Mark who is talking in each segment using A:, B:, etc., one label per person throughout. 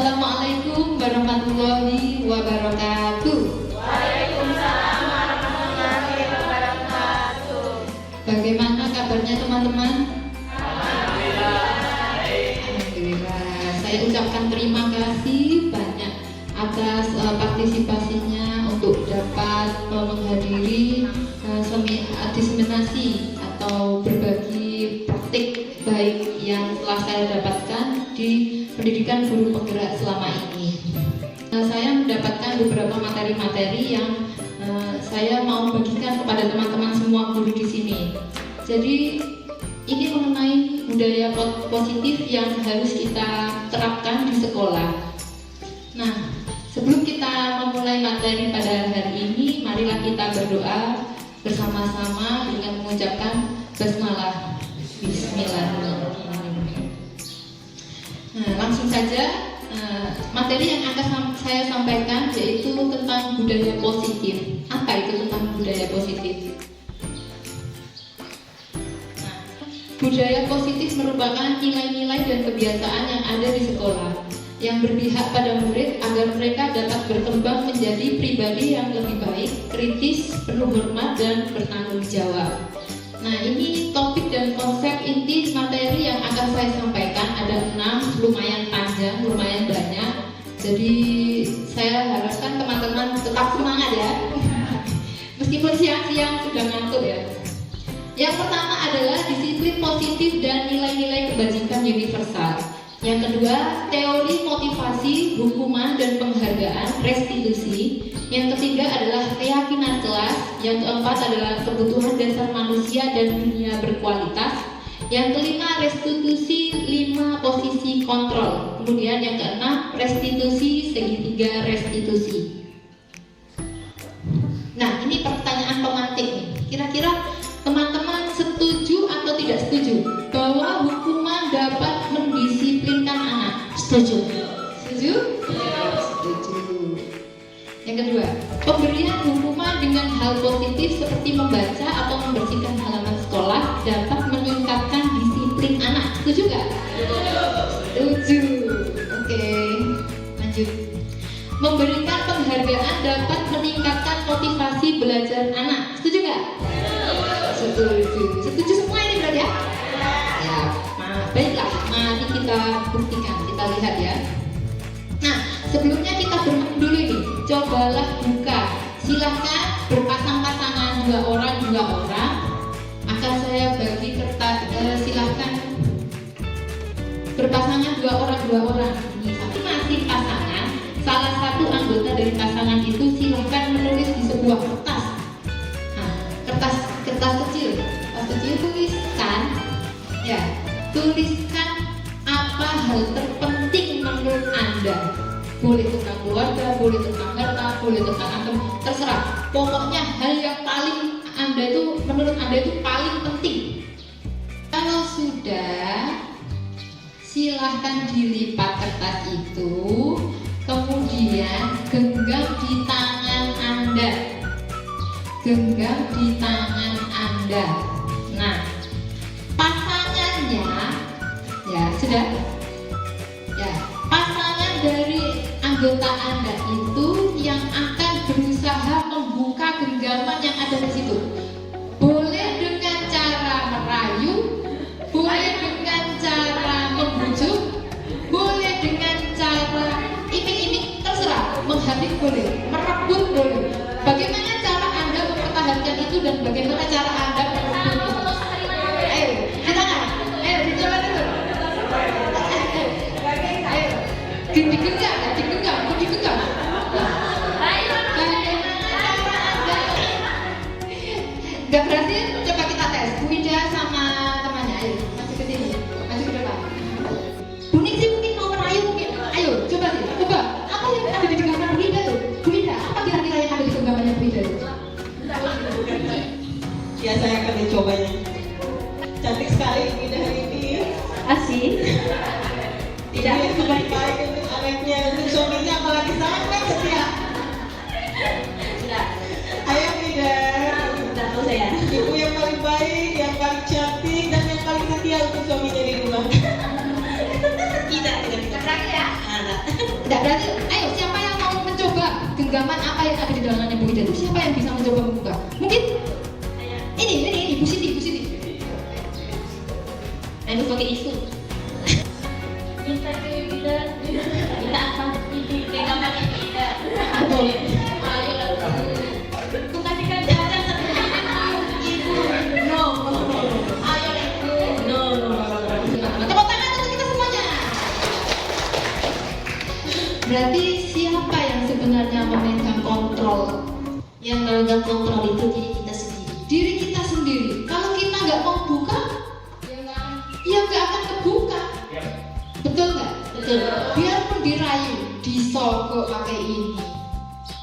A: Assalamualaikum warahmatullahi wabarakatuh.
B: Waalaikumsalam warahmatullahi wabarakatuh.
A: Bagaimana kabarnya teman-teman?
B: Alhamdulillah.
A: Alhamdulillah. Saya ucapkan terima kasih banyak atas partisipasinya untuk dapat menghadiri diseminasi atau berbagi praktik baik yang telah saya dapatkan di pendidikan guru penggerak selama ini. Saya mendapatkan beberapa materi-materi yang saya mau bagikan kepada teman-teman semua guru di sini. Jadi ini mengenai budaya positif yang harus kita terapkan di sekolah. Nah, sebelum kita memulai materi pada hari ini, marilah kita berdoa bersama-sama dengan mengucapkan basmalah. Bismillahirrahmanirrahim. Nah, langsung saja materi yang akan saya sampaikan yaitu tentang budaya positif. Apa itu tentang budaya positif? Nah, budaya positif merupakan nilai-nilai dan kebiasaan yang ada di sekolah yang berpihak pada murid agar mereka dapat berkembang menjadi pribadi yang lebih baik, kritis, penuh hormat, dan bertanggung jawab. Nah, ini topik dan konsep inti materi yang akan saya sampaikan. Ada 6, lumayan panjang, lumayan banyak. Jadi saya harapkan teman-teman tetap semangat ya. Meskipun siang-siang sudah ngantuk ya. Yang pertama adalah disiplin positif dan nilai-nilai kebajikan universal. Yang kedua, teori motivasi, hukuman, dan penghargaan, restitusi. Yang ketiga adalah keyakinan kelas. Yang keempat adalah kebutuhan dasar manusia dan dunia berkualitas. Yang kelima, restitusi 5 posisi kontrol. Kemudian yang keenam, restitusi segitiga restitusi. Nah, ini pertanyaan pemantik nih. Kira-kira teman-teman setuju atau tidak setuju bahwa hukuman dapat mendisiplinkan anak? Setuju? Setuju? Setuju. Yang kedua, pemberian hukuman dengan hal positif seperti membaca atau membersihkan halaman sekolah dapat meningkatkan disiplin anak. Setuju nggak? Setuju. Oke, lanjut. Memberikan penghargaan dapat meningkatkan motivasi belajar anak. Setuju nggak? Setuju. Setuju semua ini berarti ya? Ya, baiklah. Mari kita buktikan, kita lihat ya. Nah, sebelumnya kita bermain dulu nih. Cobalah buka. Silahkan berpasang-pasangan dua orang. Akan saya bagi kertas. Silahkan berpasangan dua orang. Ini masing pasangan. Salah satu anggota dari pasangan itu silahkan menulis di sebuah kertas. Nah, kertas kecil tuliskan ya. Tuliskan apa hal terpenting menurut Anda. Boleh tentang keluarga, boleh tentang harta, boleh tentang antem, terserah. Pokoknya hal yang paling menurut Anda itu paling penting. Kalau sudah, silahkan dilipat kertas itu, kemudian genggam di tangan Anda. Genggam di tangan Anda. Nah, pasangannya ya sudah. Ya, pasangan dari anggota Anda itu yang akan berusaha membuka genggaman yang ada di situ. Boleh dengan cara merayu, boleh dengan cara membujuk, boleh dengan cara iming-iming, terserah. Menghadap boleh, merebut boleh. Bagaimana cara Anda mempertahankan itu dan bagaimana cara Anda merebut itu? Ayo, di tangan. Ayo, dicoba dulu. Ayo, digenggam. Gak berhasil, coba kita tes. Bu Ida sama temannya, ayo masuk ke sini, masuk ke depan. Buning sih mungkin mau merayu mungkin. Ayo, coba sih, coba. Apa yang ada di genggaman Bu Ida tuh? Bu Ida, apa kira-kira yang ada di genggamannya Bu Ida tuh?
C: Ya, saya akan mencobanya. Cantik sekali Bu Ida hari ini.
A: Asik.
C: Tidak baik untuk anaknya, untuk suaminya, apalagi sangat setia. Ayo Bu Ida.
A: Saya.
C: Ibu yang paling baik, yang paling cantik, dan yang paling setia untuk suaminya di rumah.
A: Tidak, terakhir ya.
C: Ada.
A: coba genggaman apa yang ada di dalamnya Bu Ida itu siapa yang bisa mencoba membuka? Mungkin ini Bu Siti. Nah, itu pakai isu.
B: Minta ke Ida. Minta apa? Genggamannya Ida.
A: Boleh.
B: Ayo lah. Aku kasihkan jajan satu Ibu. No. Ayo lah Ibu. No.
A: Tepuk tangan untuk kita semuanya. Berarti siapa yang sebenarnya memegang kontrol?
B: Yang memegang kontrol itu diri kita sendiri.
A: Diri kita sendiri. Kalau kita nggak mau buka, ya nggak akan kebuka. Betul nggak?
B: Betul.
A: Biarpun dirayu, disogok pakai ini.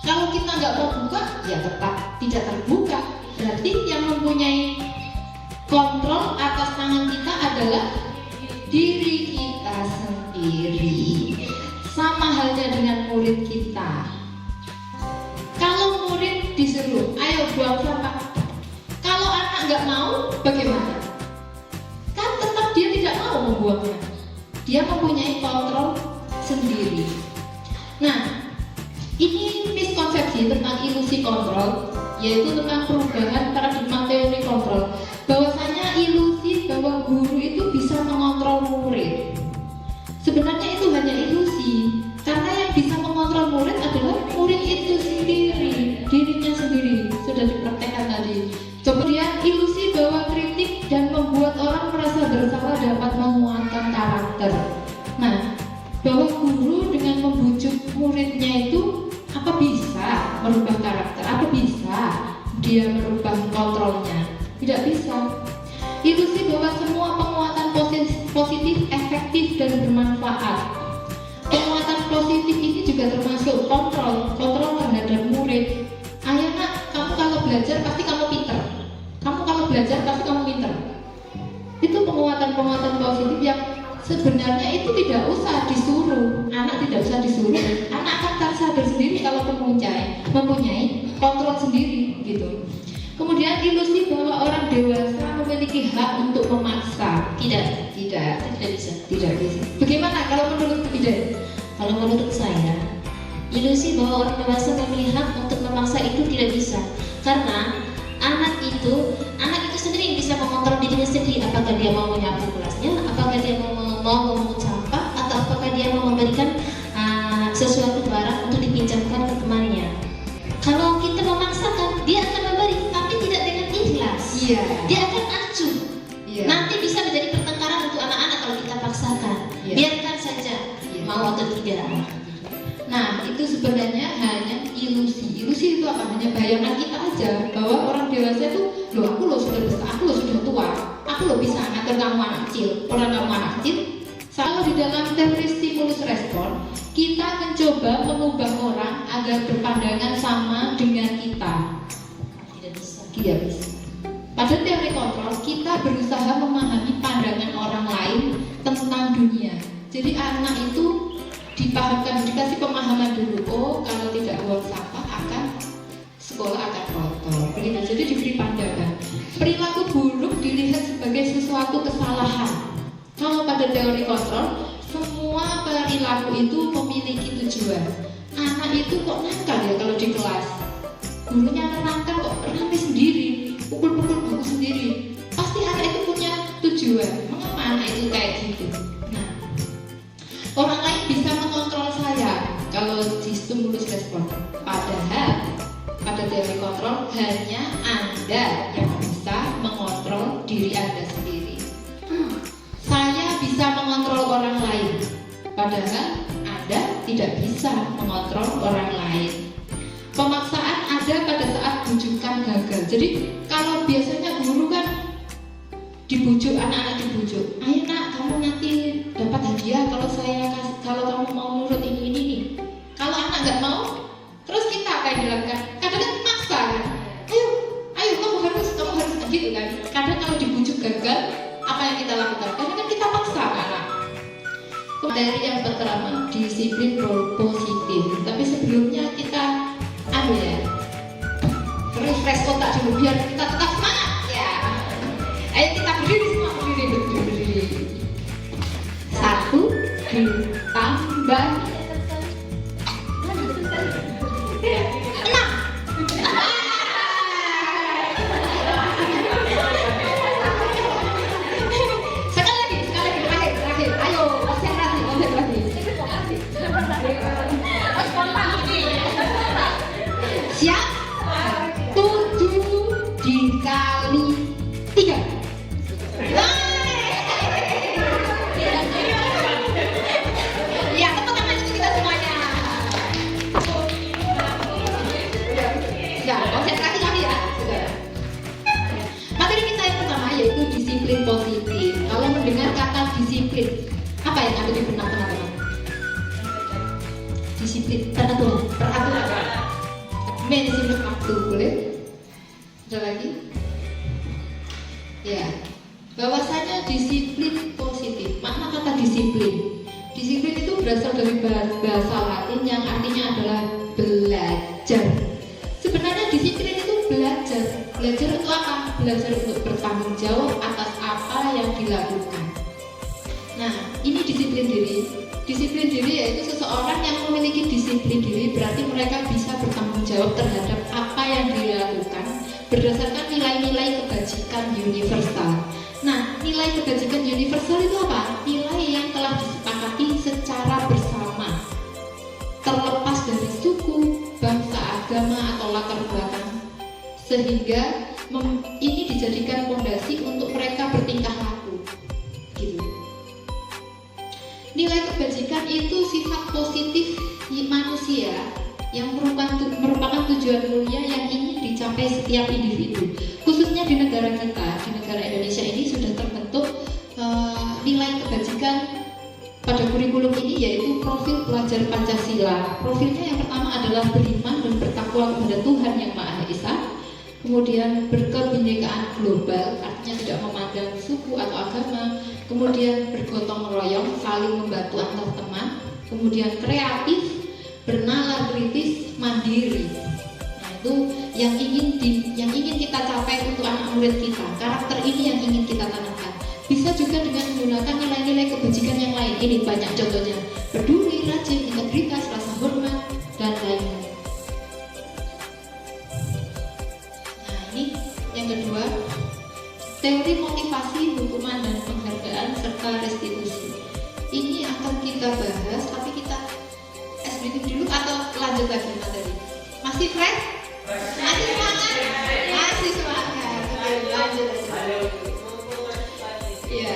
A: Kalau kita nggak mau buka, ya tetap tidak terbuka. Berarti yang mempunyai kontrol atas tangan kita adalah diri kita sendiri. Sama halnya dengan murid kita. Kalau murid disuruh, ayo buang sampah. Kalau anak nggak mau, bagaimana? Kan tetap dia tidak mau membuangnya. Dia mempunyai kontrol sendiri. Nah, ini miskonsepsi tentang ilusi kontrol, yaitu tentang perubahan paradigma teori kontrol. Bahwasanya ilusi bahwa guru itu bisa mengontrol murid. Sebenarnya itu hanya ilusi, karena yang bisa mengontrol murid adalah murid itu sendiri, dirinya sendiri. Sudah dipraktekkan tadi. Kemudian ilusi bahwa kritik dan membuat orang merasa bersalah dapat menguatkan karakter. Nah, bahwa guru dengan membujuk muridnya itu apa bisa merubah karakter? Apa bisa dia merubah kontrolnya? Tidak bisa. Ilusi bahwa semua penguatan positif, efektif dan bermanfaat. Penguatan positif ini juga termasuk kontrol terhadap murid. Ayo nak, kamu kalau belajar pasti kamu pinter. Kamu kalau belajar pasti kamu pinter. Itu penguatan positif yang sebenarnya itu tidak usah disuruh. Anak tidak usah disuruh. Anak akan tersadar sendiri kalau mempunyai kontrol sendiri gitu. Kemudian ilusi bahwa orang dewasa memiliki hak untuk memaksa. Tidak bisa. Bagaimana kalau menurut Ida?
B: Kalau menurut saya, ilusi bahwa orang dewasa memiliki hak untuk memaksa itu tidak bisa. Karena anak itu sendiri yang bisa mengontrol dirinya sendiri. Apakah dia mau menyapu kelasnya, apakah dia mau memungut sampah, atau apakah dia mau memberikan sesuatu barang untuk dipinjamkan ke temannya. Kalau kita memaksakan, dia akan memberi, tapi tidak dengan ikhlas.
A: Iya.
B: Dia akan acuh.
A: Iya.
B: Nanti bisa menjadi pertengkaran untuk anak-anak kalau kita paksakan.
A: Iya.
B: Biarkan saja, mau atau tidak.
A: Nah, itu sebenarnya hanya ilusi. Ilusi itu apa? Hanya bayangan kita aja bahwa orang dewasa itu, aku sudah besar, aku sudah tua, aku bisa ngatur kamu anak kecil. Orang kamu anak kecil. Kalau di dalam teori stimulus respon, kita mencoba mengubah orang agar berpandangan sama dengan kita. Tidak bisa. Pada teori kontrol, kita berusaha memahami pandangan orang lain tentang dunia. Jadi anak itu dipahamkan, dikasih pemahaman dulu. Oh, kalau tidak buang sampah sekolah akan kotor. Begitu. Jadi diberi pandangan. Perilaku buruk dilihat sebagai sesuatu kesalahan. Kalau pada teori kontrol, semua perilaku itu memiliki tujuan. Anak itu kok nakal ya kalau di kelas. Gurunya nakal kok rame sendiri, pukul-pukul buku sendiri. Pasti anak itu punya tujuan. Mengapa anak itu kayak gitu? Nah, orang lain bisa mengontrol saya kalau di stimulus respon. Padahal pada teori kontrol hanya Anda yang bisa mengontrol diri Anda sendiri. Saya bisa mengontrol orang lain, padahal Anda tidak bisa mengontrol orang lain. Pemaksaan ada pada saat bujukan gagal. Jadi kalau biasanya guru kan dibujuk, anak-anak dibujuk, ayo nak, kamu nanti dapat hadiah kalau kamu mau nurut ini. Kalau anak nggak mau, terus kita apa yang dilakukan? Kadang-kadang maksa kan, ayo kamu harus gitu kan. Kadang kalau dibujuk gagal, apa yang kita lakukan? Karena kan kita paksa anak. Materi yang pertama, disiplin positif. Tapi sebelumnya kita refresh otak dulu biar kita tetap semangat ya. Ayo kita berdiri semua, berdiri. 1 ditambah disiplin. Apa yang ada di benak teman-teman?
B: Disiplin, peraturan.
A: Peraturan. Manajemen waktu, boleh? Ada lagi? Ya, bahwasanya disiplin positif. Makna kata disiplin. Disiplin itu berasal dari bahasa Latin yang artinya adalah belajar. Sebenarnya disiplin itu belajar. Belajar untuk apa? Belajar untuk bertanggung jawab atas apa yang dilakukan. Nah, ini disiplin diri. Disiplin diri yaitu seseorang yang memiliki disiplin diri, berarti mereka bisa bertanggung jawab terhadap apa yang dilakukan berdasarkan nilai-nilai kebajikan universal. Nah, nilai kebajikan universal itu apa? Nilai yang telah disepakati secara bersama, terlepas dari suku, bangsa, agama, atau latar belakang, sehingga ini dijadikan fondasi untuk mereka bertingkah laku. Gitu. Nilai kebajikan itu sifat positif manusia yang merupakan tujuan mulia yang ingin dicapai setiap individu. Khususnya di negara kita, di negara Indonesia ini sudah terbentuk nilai kebajikan pada kurikulum ini, yaitu profil pelajar Pancasila. Profilnya yang pertama adalah beriman dan bertakwa kepada Tuhan Yang Maha Esa. Kemudian berkebinekaan global, artinya tidak memandang suku atau agama. Kemudian bergotong royong, saling membantu antar teman. Kemudian kreatif, bernalar kritis, mandiri. Nah, itu yang ingin kita capai untuk anak murid kita. Karakter ini yang ingin kita tanamkan. Bisa juga dengan menggunakan nilai-nilai kebajikan yang lain. Ini banyak contohnya: peduli, rajin, integritas, rasa hormat, dan lain-lain. Nah, ini yang kedua, teori motivasi, hukuman, dan penghargaan serta restitusi. Ini akan kita bahas, tapi kita briefing dulu atau lanjut lagi materi? Masih fresh? Masih semangat? Masih semangat. Lanjut aja. Ya.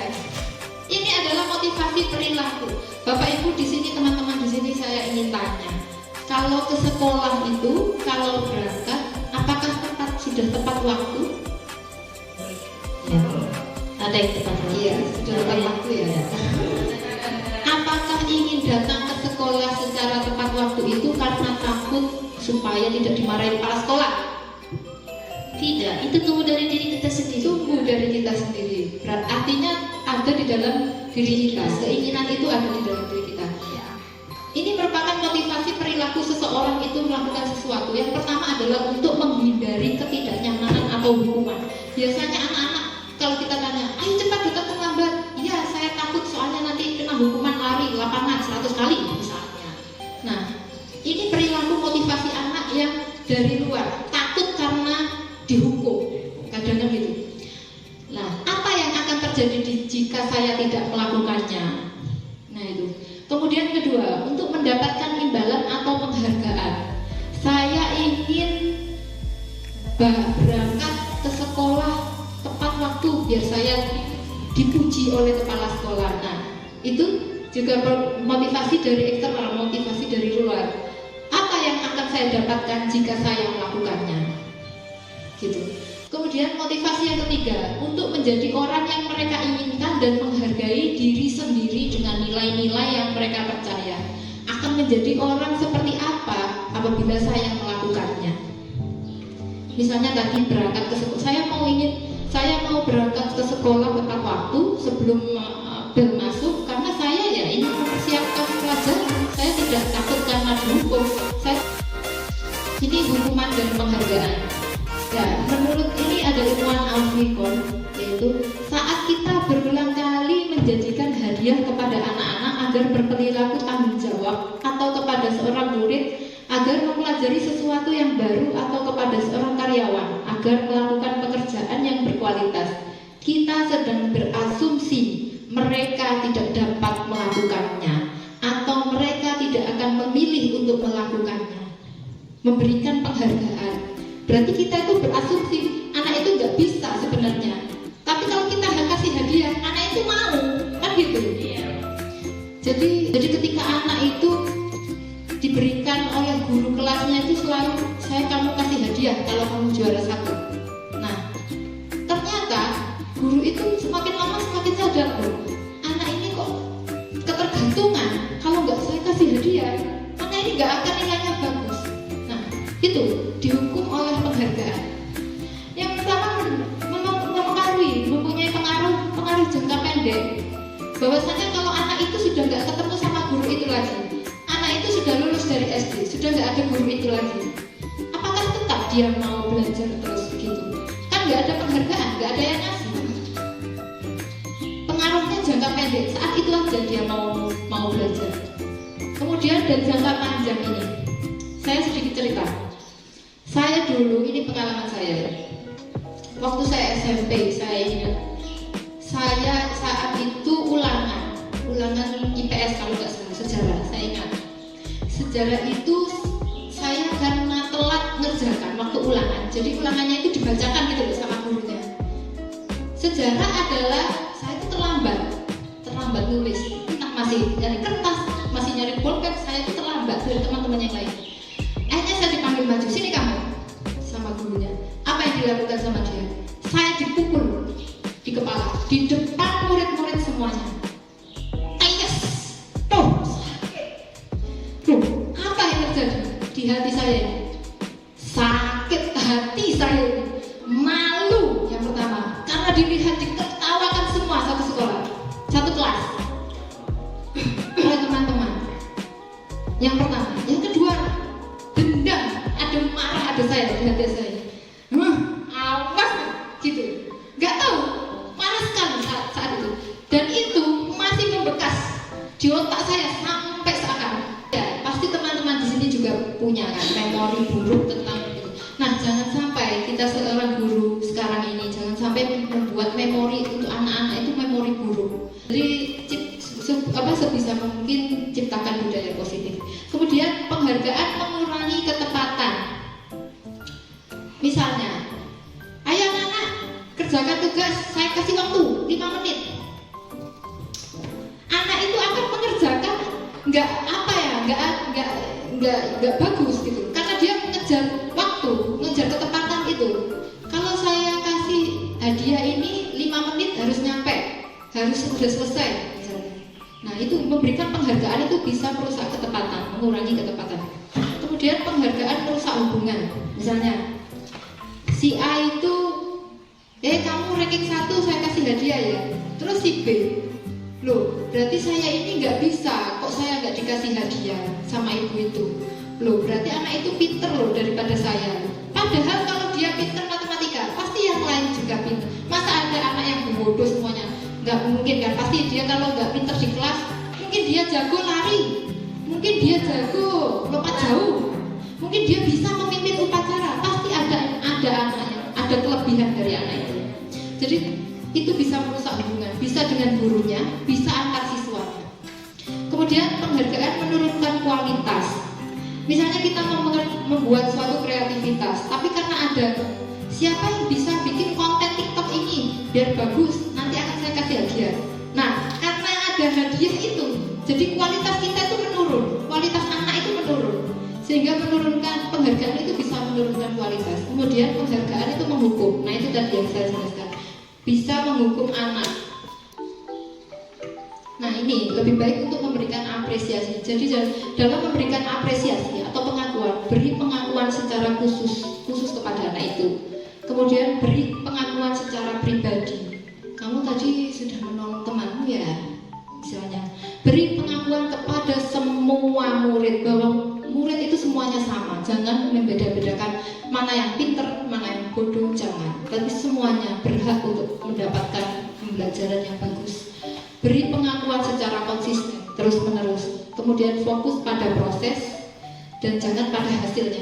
A: Ini adalah motivasi perilaku. Bapak Ibu di sini, teman-teman di sini, saya ingin tanya. Kalau ke sekolah itu, kalau berangkat, apakah sudah tepat waktu?
B: Ya. Ada yang tepat waktu.
A: Iya, sudah tepat waktu ya. Apakah ingin datang ke sekolah secara tepat waktu itu karena takut supaya tidak dimarahi kepala sekolah?
B: Tidak, itu tumbuh dari diri kita sendiri.
A: Tumbuh dari kita sendiri. Artinya ada di dalam diri kita. Keinginan itu ada di dalam diri kita. Ini merupakan motivasi perilaku seseorang itu melakukan sesuatu. Yang pertama adalah untuk menghindari ketidaknyamanan atau hukuman. Biasanya anak-anak kalau kita tanya, ayo cepat datang terlambat. Iya, saya takut soalnya nanti kena hukuman lari lapangan 100 kali misalnya. Nah, ini perilaku motivasi anak yang dari luar, takut karena dihukum, kadang-kadang gitu. Nah, apa yang akan terjadi jika saya tidak melakukannya? Nah itu. Kemudian kedua, untuk mendapatkan imbalan atau penghargaan, saya ingin berangkat ke sekolah tepat waktu biar saya dipuji oleh kepala sekolah. Nah, itu juga motivasi dari eksternal, motivasi dari luar. Apa yang akan saya dapatkan jika saya melakukannya? Gitu. Kemudian motivasi yang ketiga, untuk menjadi orang yang mereka inginkan dan menghargai diri sendiri dengan nilai-nilai yang mereka percaya. Akan menjadi orang seperti apa apabila saya melakukannya? Misalnya tadi berangkat ke sekolah, saya mau berangkat ke sekolah tepat waktu sebelum bel masuk karena saya ya ingin mempersiapkan pelajaran. Saya tidak takut karena dihukum. Ini hukuman dan penghargaan. Ya, menurut ini ada ilmuwan Alfikon, yaitu saat kita berulang kali menjanjikan hadiah kepada anak-anak agar berperilaku tanggung jawab, atau kepada seorang murid agar mempelajari sesuatu yang baru, atau kepada seorang karyawan agar melakukan pekerjaan yang berkualitas, kita sedang berasumsi mereka tidak dapat melakukannya, atau mereka tidak akan memilih untuk melakukannya. Memberikan penghargaan, berarti kita itu berasumsi anak itu nggak bisa sebenarnya. Tapi kalau kita kasih hadiah, anak itu mau, kan gitu. Jadi ketika anak itu diberikan oleh guru kelasnya itu selalu, kamu kasih hadiah kalau kamu juara 1. Nah, ternyata guru itu semakin lama semakin sadar loh, anak ini kok ini nggak akan nilainya bagus. Nah, itu dihukum oleh penghargaan. Yang pertama mempunyai pengaruh jangka pendek. Bahwasanya kalau anak itu sudah nggak ketemu sama guru itu lagi, anak itu sudah lulus dari SD, sudah nggak ada guru itu lagi, apakah tetap dia mau belajar terus begitu? Kan nggak ada penghargaan, nggak ada yang ngasih. Pengaruhnya jangka pendek, saat itu aja dia mau belajar. Kemudian dari jangka panjang ini, saya sedikit cerita. Saya dulu, ini pengalaman saya. Waktu saya SMP, saya ingat, saya saat itu ulangan IPS kalau nggak salah, sejarah. Saya ingat, sejarah itu saya karena telat ngerjakan waktu ulangan, jadi ulangannya itu dibacakan gitu loh sama gurunya. Sejarah adalah saya itu terlambat nulis, entah masih nyari kertas, masih nyari pulpen, saya itu terlambat dari teman-teman yang lain. Akhirnya saya dipanggil maju, sini kamu, sama gurunya. Apa yang dilakukan sama dia? Saya dipukul di kepala, di depan murid-murid semuanya. Ayes, tuh sakit. Loh, apa yang terjadi di hati saya ini? Sakit hati saya ini, malu yang pertama, karena dilihat ditertawakan semua satu sekolah, satu kelas oleh teman-teman. Yang pertama, yang kedua, dendam, ada marah, ada saya di hati saya. Awas gitu, nggak tahu, marah sekali saat itu, dan itu masih membekas di otak saya sampai sekarang. Ya, pasti teman-teman di sini juga punya kan memori buruk tentang itu. Nah, jangan sampai kita seorang guru sekarang ini jangan sampai membuat memori untuk anak-anak itu memori buruk. Jadi sebisa mungkin ciptakan budaya positif. Kemudian penghargaan mengurangi ketepatan. Misalnya, ayo anak-anak kerjakan tugas, saya kasih waktu 5 menit. Anak itu akan mengerjakan nggak bagus gitu, karena dia mengejar waktu, mengejar ketepatan itu. Kalau saya kasih hadiah ini 5 menit harus nyampe, harus sudah selesai misalnya. Nah, itu memberikan penghargaan itu bisa merusak ketepatan, mengurangi ketepatan. Kemudian penghargaan merusak hubungan. Misalnya, si A itu, kamu ranking 1 saya kasih hadiah ya. Terus si B, loh berarti saya ini nggak bisa, kok saya nggak dikasih hadiah sama ibu itu. Loh berarti anak itu pinter loh daripada saya. Padahal kalau dia pinter matematika, pasti yang lain juga pinter. Masa ada anak yang bodoh semuanya? Nggak mungkin kan, pasti dia kalau nggak pinter di kelas, mungkin dia jago lari, mungkin dia jago lompat jauh, mungkin dia bisa memimpin upacara. Pasti ada anaknya, ada kelebihan dari anak itu. Jadi itu bisa merusak hubungan, bisa dengan gurunya, bisa antar siswanya. Kemudian penghargaan menurunkan kualitas. Misalnya kita membuat suatu kreativitas, tapi karena ada siapa yang bisa bikin konten TikTok ini biar bagus, nanti akan saya kasih hadiah. Nah, karena ada hadiah itu, jadi kualitas kita itu menurun, kualitas anak itu menurun, sehingga menurunkan penghargaan itu bisa menurunkan kualitas. Kemudian penghargaan itu menghukum. Nah, itu tadi yang saya jelaskan, bisa menghukum anak. Nah, ini lebih baik untuk memberikan apresiasi. Jadi dalam memberikan apresiasi atau pengakuan, beri pengakuan secara khusus kepada anak itu. Kemudian beri pengakuan secara pribadi. Kamu tadi sudah menolong temanmu ya, misalnya. Beri pengakuan kepada semua murid bahwa murid itu semuanya sama. Jangan membeda-bedakan mana yang pinter, mana yang bodoh, jangan. Tapi semuanya berhak untuk mendapatkan pembelajaran yang bagus. Beri pengakuan secara konsisten, terus-menerus. Kemudian fokus pada proses dan jangan pada hasilnya.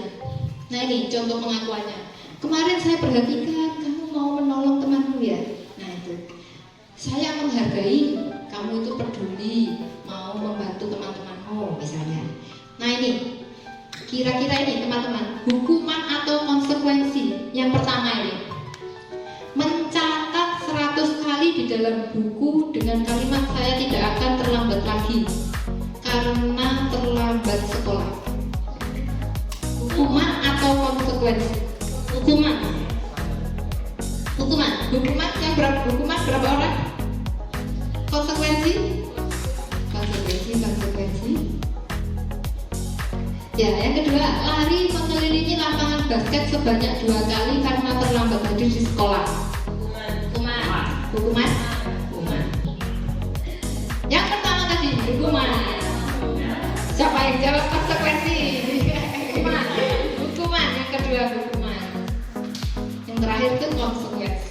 A: Nah, ini contoh pengakuannya. Kemarin saya perhatikan kamu mau menolong temanmu ya. Nah, itu. Saya menghargai kamu itu peduli, mau membantu teman-temanmu misalnya. Nah, ini. Kira-kira ini teman-teman, hukuman atau konsekuensi. Yang pertama ini, mencatat 100 kali di dalam buku dengan kalimat saya tidak akan terlambat lagi karena terlambat sekolah. Hukuman atau konsekuensi? Hukuman yang berapa? Hukuman berapa orang? Konsekuensi. Ya, yang kedua, lari mengelilingi lapangan basket sebanyak 2 kali karena terlambat hadir di sekolah. Hukuman. Yang pertama tadi, hukuman. Siapa yang jawab konsekuensi? Hukuman. Yang kedua, hukuman. Yang terakhir itu konsekuensi.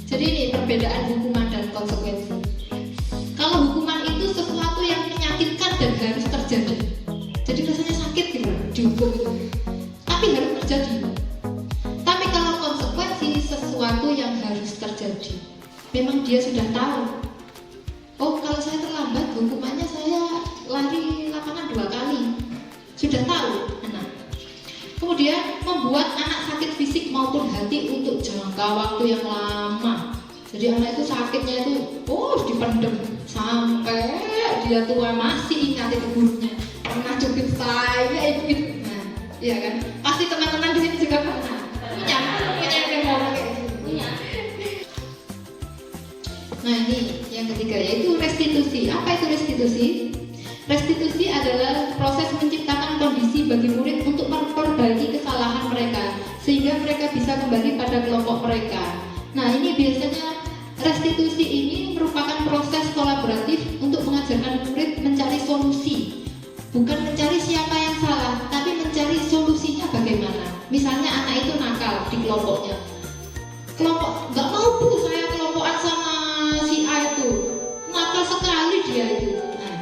A: Jadi ini perbedaan hukuman dan konsekuensi. Kalau hukuman itu sesuatu yang menyakitkan dan harus terjadi. Jadi rasanya sakit gitu, dihukum itu. Tapi harus terjadi. Tapi kalau konsekuensi sesuatu yang harus terjadi. Memang dia sudah tahu. Oh, kalau saya terlambat, hukumannya saya lari lapangan 2 kali. Sudah tahu anak. Kemudian membuat anak sakit fisik maupun hati untuk jangka waktu yang lama. Jadi anak itu sakitnya itu dipendam sampai dia tua masih ingat itu gurunya pernah jepit saya itu. Nah, iya kan? Pasti teman-teman di sini juga pernah punya yang orang kayak gitu. Punya. Nah ini yang ketiga yaitu restitusi. Apa itu restitusi? Restitusi adalah proses menciptakan kondisi bagi murid untuk memperbaiki kesalahan mereka sehingga mereka bisa kembali pada kelompok mereka. Nah ini biasanya restitusi ini merupakan proses kolaboratif untuk mengajarkan murid mencari solusi. Bukan mencari siapa yang salah, tapi mencari solusinya bagaimana. Misalnya anak itu nakal di kelompoknya. Kelompok, nggak mau bu saya kelompokan sama si A itu. Nakal sekali dia itu. Nah,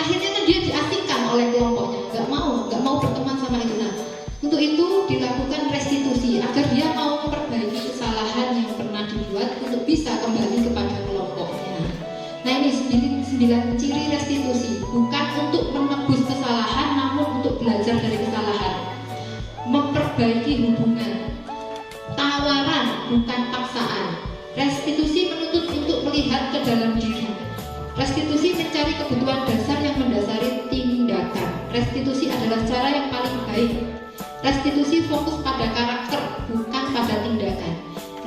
A: akhirnya kan dia diasingkan oleh kelompoknya. Nggak mau berteman sama itu. Nah, untuk itu dilakukan restitusi agar dia mau memperbaiki kesalahan yang pernah dibuat untuk bisa kembali kepada kelompoknya. Nah ini 9 ciri restitusi, bukan untuk menebus kesalahan namun untuk belajar dari kesalahan. Memperbaiki hubungan, tawaran bukan paksaan. Restitusi menuntut untuk melihat ke dalam diri. Restitusi mencari kebutuhan dasar yang mendasari tindakan. Restitusi adalah cara yang paling baik. Restitusi fokus pada karakter, bukan pada tindakan.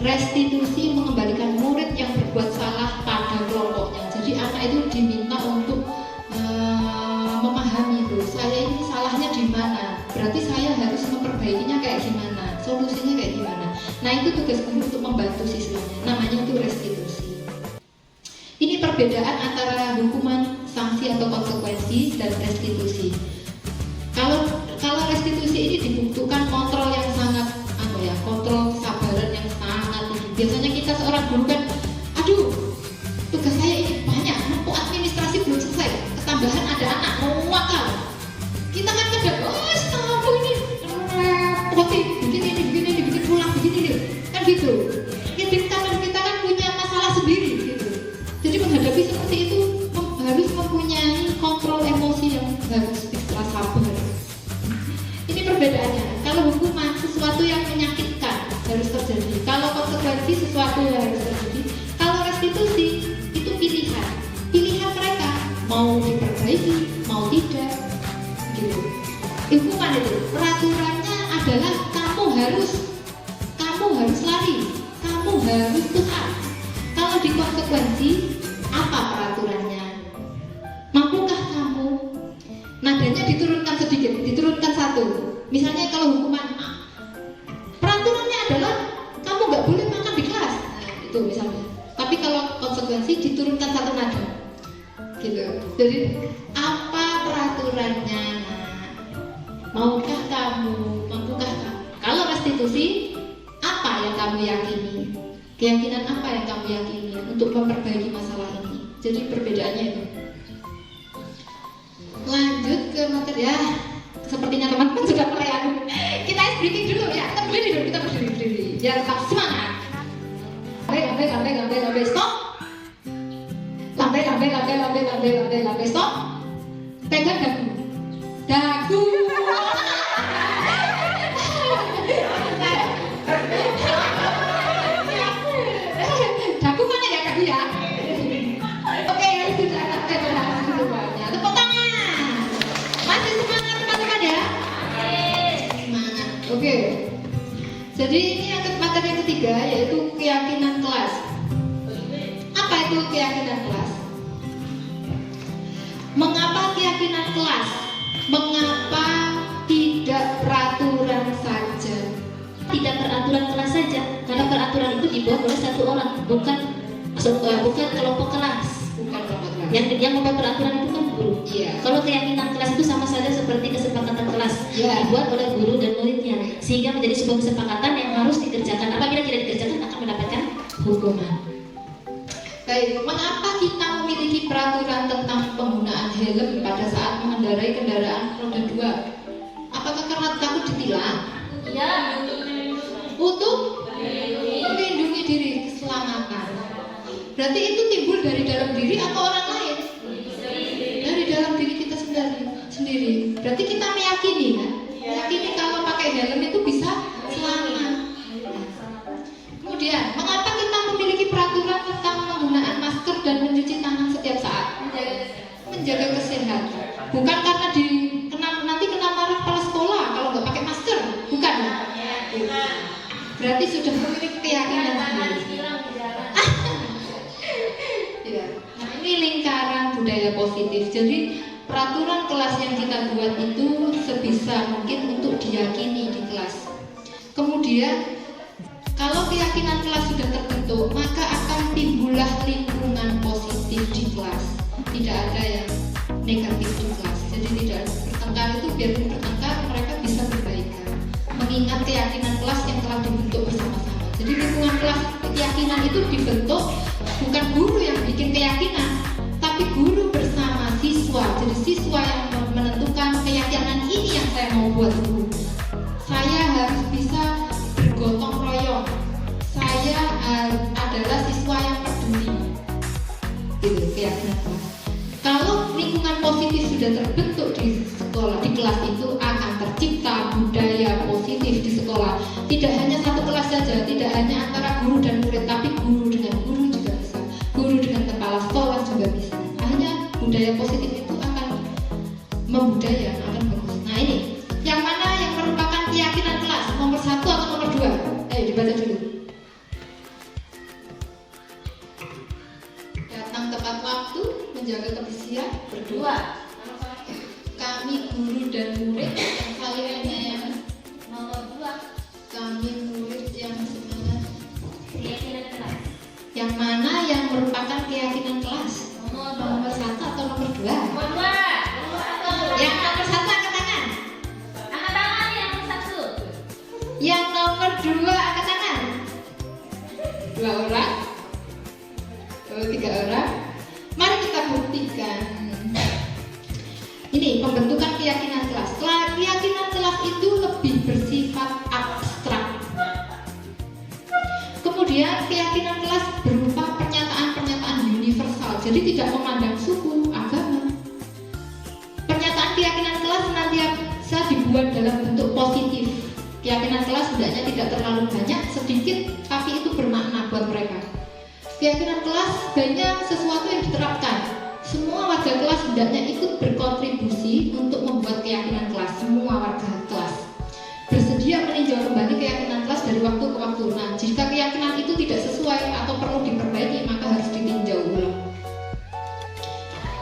A: Restitusi mengembalikan murid yang berbuat salah pada kelompoknya. Jadi anak itu diminta untuk memahami loh, saya ini salahnya di mana. Berarti saya harus memperbaikinya kayak gimana, solusinya kayak gimana. Nah itu tugas guru untuk membantu siswanya. Namanya itu restitusi. Ini perbedaan antara hukuman, sanksi atau konsekuensi dan restitusi. Kalau restitusi ini dibutuhkan kontrol yang sangat kontrol kesabaran yang sangat tinggi. Biasanya kita seorang guru kan, aduh, tugas saya ini banyak, numpuk administrasi belum selesai, ketambahan ada anak mau wakal. Kita kan kadang, kamu ini bikin pulang, bikin ini, kan gitu. Kita kan punya masalah sendiri gitu. Jadi menghadapi seperti itu harus mempunyai kontrol emosi yang harus ekstra sabar. Ini perbedaannya. Kalau hukuman sesuatu yang menyakitkan harus terjadi. Kalau konsekuensi sesuatu yang harus terjadi. Kalau restitusi itu pilihan. Pilihan mereka mau diperbaiki, mau tidak. Gitu. Hukuman itu peraturannya adalah kamu harus lari, kamu harus Tuhan. Kalau di konsekuensi apa peraturannya? Mampukah kamu? Nadanya diturunkan sedikit, diturunkan 1. Misalnya kalau hukuman A, peraturannya adalah kamu nggak boleh makan di kelas. Nah, itu misalnya. Tapi kalau konsekuensi diturunkan 1 nada, gitu. Jadi apa peraturannya? Nah, maukah kamu? Mampukah kamu? Kalau restitusi, apa yang kamu yakini? Keyakinan apa yang kamu yakini untuk memperbaiki masalah ini? Jadi perbedaannya itu. Lanjut ke materi ya. Sepertinya teman-teman sudah mulai kita ice breaking dulu ya. Kita berdiri. Ya tetap semangat. Lambai, stop. Lambai, stop. Pegang dagu. Dagu mana ya dagu ya? Oke, sudah semuanya. Tepuk tangan. Masih semangat teman-teman ya? Semangat. Oke. Jadi ini materi yang ketiga yaitu keyakinan kelas. Apa itu keyakinan kelas? Mengapa keyakinan kelas? Mengapa tidak peraturan saja?
B: Tidak peraturan kelas saja, karena peraturan itu dibuat oleh satu orang, bukan kelompok kelas.
A: Bukan kelompok kelas.
B: Yang membuat peraturan itu kan guru.
A: Iya.
B: Kalau keyakinan kelas itu sama saja seperti kesepakatan kelas,
A: Iya.
B: dibuat oleh guru dan muridnya, sehingga menjadi sebuah kesepakatan yang harus dikerjakan. Apabila tidak dikerjakan akan mendapatkan hukuman.
A: Baik, mengapa kita memiliki peraturan tentang penggunaan helm pada saat mengendarai kendaraan roda 2? Apakah karena takut ditilang?
B: Iya.
A: Untuk melindungi diri, keselamatan. Berarti itu timbul dari dalam diri atau orang lain? Dari dalam diri kita sendiri. Berarti kita meyakini kan? Meyakini kalau pakai helm itu bisa selamat. Kemudian, mengapa kita memiliki peraturan tentang penggunaan masker dan mencuci tangan setiap saat? Menjaga kesehatan. Bukan karena nanti kena marah kepala sekolah kalau nggak pakai masker, bukan? Berarti sudah memiliki keyakinan sendiri. Ya. Nah, ini lingkaran budaya positif. Jadi peraturan kelas yang kita buat itu sebisa mungkin untuk diyakini di kelas. Kemudian kalau keyakinan kelas sudah terbentuk, maka akan timbullah lingkungan positif di kelas. Tidak ada yang negatif di kelas. Jadi tidak bertengkar itu biarpun bertengkar mereka bisa berbaikan. Mengingat keyakinan kelas yang telah dibentuk bersama-sama. Jadi lingkungan kelas keyakinan itu dibentuk bukan guru yang bikin keyakinan, tapi guru bersama siswa. Jadi siswa yang menentukan keyakinan ini yang saya mau buat guru. Saya harus bisa bergotong royong. Saya adalah siswa yang peduli. Itu keyakinan kelas. Kalau lingkungan positif sudah terbentuk di sekolah, di kelas itu akan tercipta budaya positif di sekolah. Tidak hanya satu kelas saja, tidak hanya antara guru dan murid, tapi guru dengan guru juga bisa, guru dengan kepala sekolah juga bisa. Hanya budaya positif itu akan membudaya, akan bagus. Nah ini, yang mana yang merupakan keyakinan kelas? Nomor 1 atau nomor 2? Ayo dibaca dulu. Datang tepat waktu, menjaga kebersihan, berdua. Kami guru dan murid yang saling menyayangi. Nomor 2, kami murid yang semangat.
B: Keyakinan kelas.
A: Yang mana yang merupakan keyakinan kelas? Nomor 1 atau nomor 2?
B: Nomor 2.
A: Yang nomor 1 angkat tangan.
B: Angkat tangan yang nomor 1.
A: Yang nomor 2 angkat tangan. 2 orang. 3 orang. Mari kita buktikan. Ini pembentukan keyakinan kelas. Keyakinan kelas itu lebih bersifat abstrak. Kemudian keyakinan kelas berupa pernyataan-pernyataan universal. Jadi tidak memandang suku, agama. Pernyataan keyakinan kelas senantiasa dibuat dalam bentuk positif. Keyakinan kelas hendaknya tidak terlalu banyak, sedikit, tapi itu bermakna buat mereka. Keyakinan kelas banyak sesuatu yang diterapkan. Semua warga kelas hendaknya ikut berkontribusi untuk membuat keyakinan kelas. Semua warga kelas bersedia meninjau kembali keyakinan kelas dari waktu ke waktu. Nah, jika keyakinan itu tidak sesuai atau perlu diperbaiki, maka harus ditinjau ulang.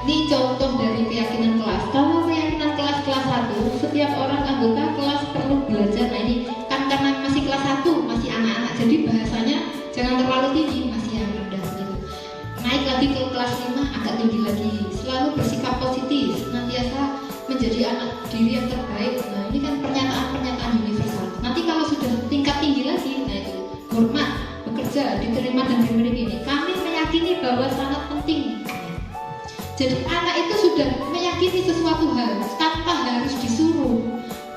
A: Ini contoh dari keyakinan kelas. Kalau keyakinan kelas 1, setiap orang anggota kelas perlu belajar. Nah ini kan karena masih kelas 1, masih anak-anak, jadi bahasanya jangan terlalu tinggi, masih yang rendah gitu. Naik lagi ke kelas 5, agak tinggi lagi. Selalu bersikap positif, senantiasa menjadi anak diri yang terbaik. Nah ini kan pernyataan-pernyataan universal. Nanti kalau sudah tingkat tinggi lagi, nah itu hormat, bekerja, diterima dan dimiliki. Kami meyakini bahwa sangat penting. Jadi anak itu sudah meyakini sesuatu hal tanpa harus disuruh.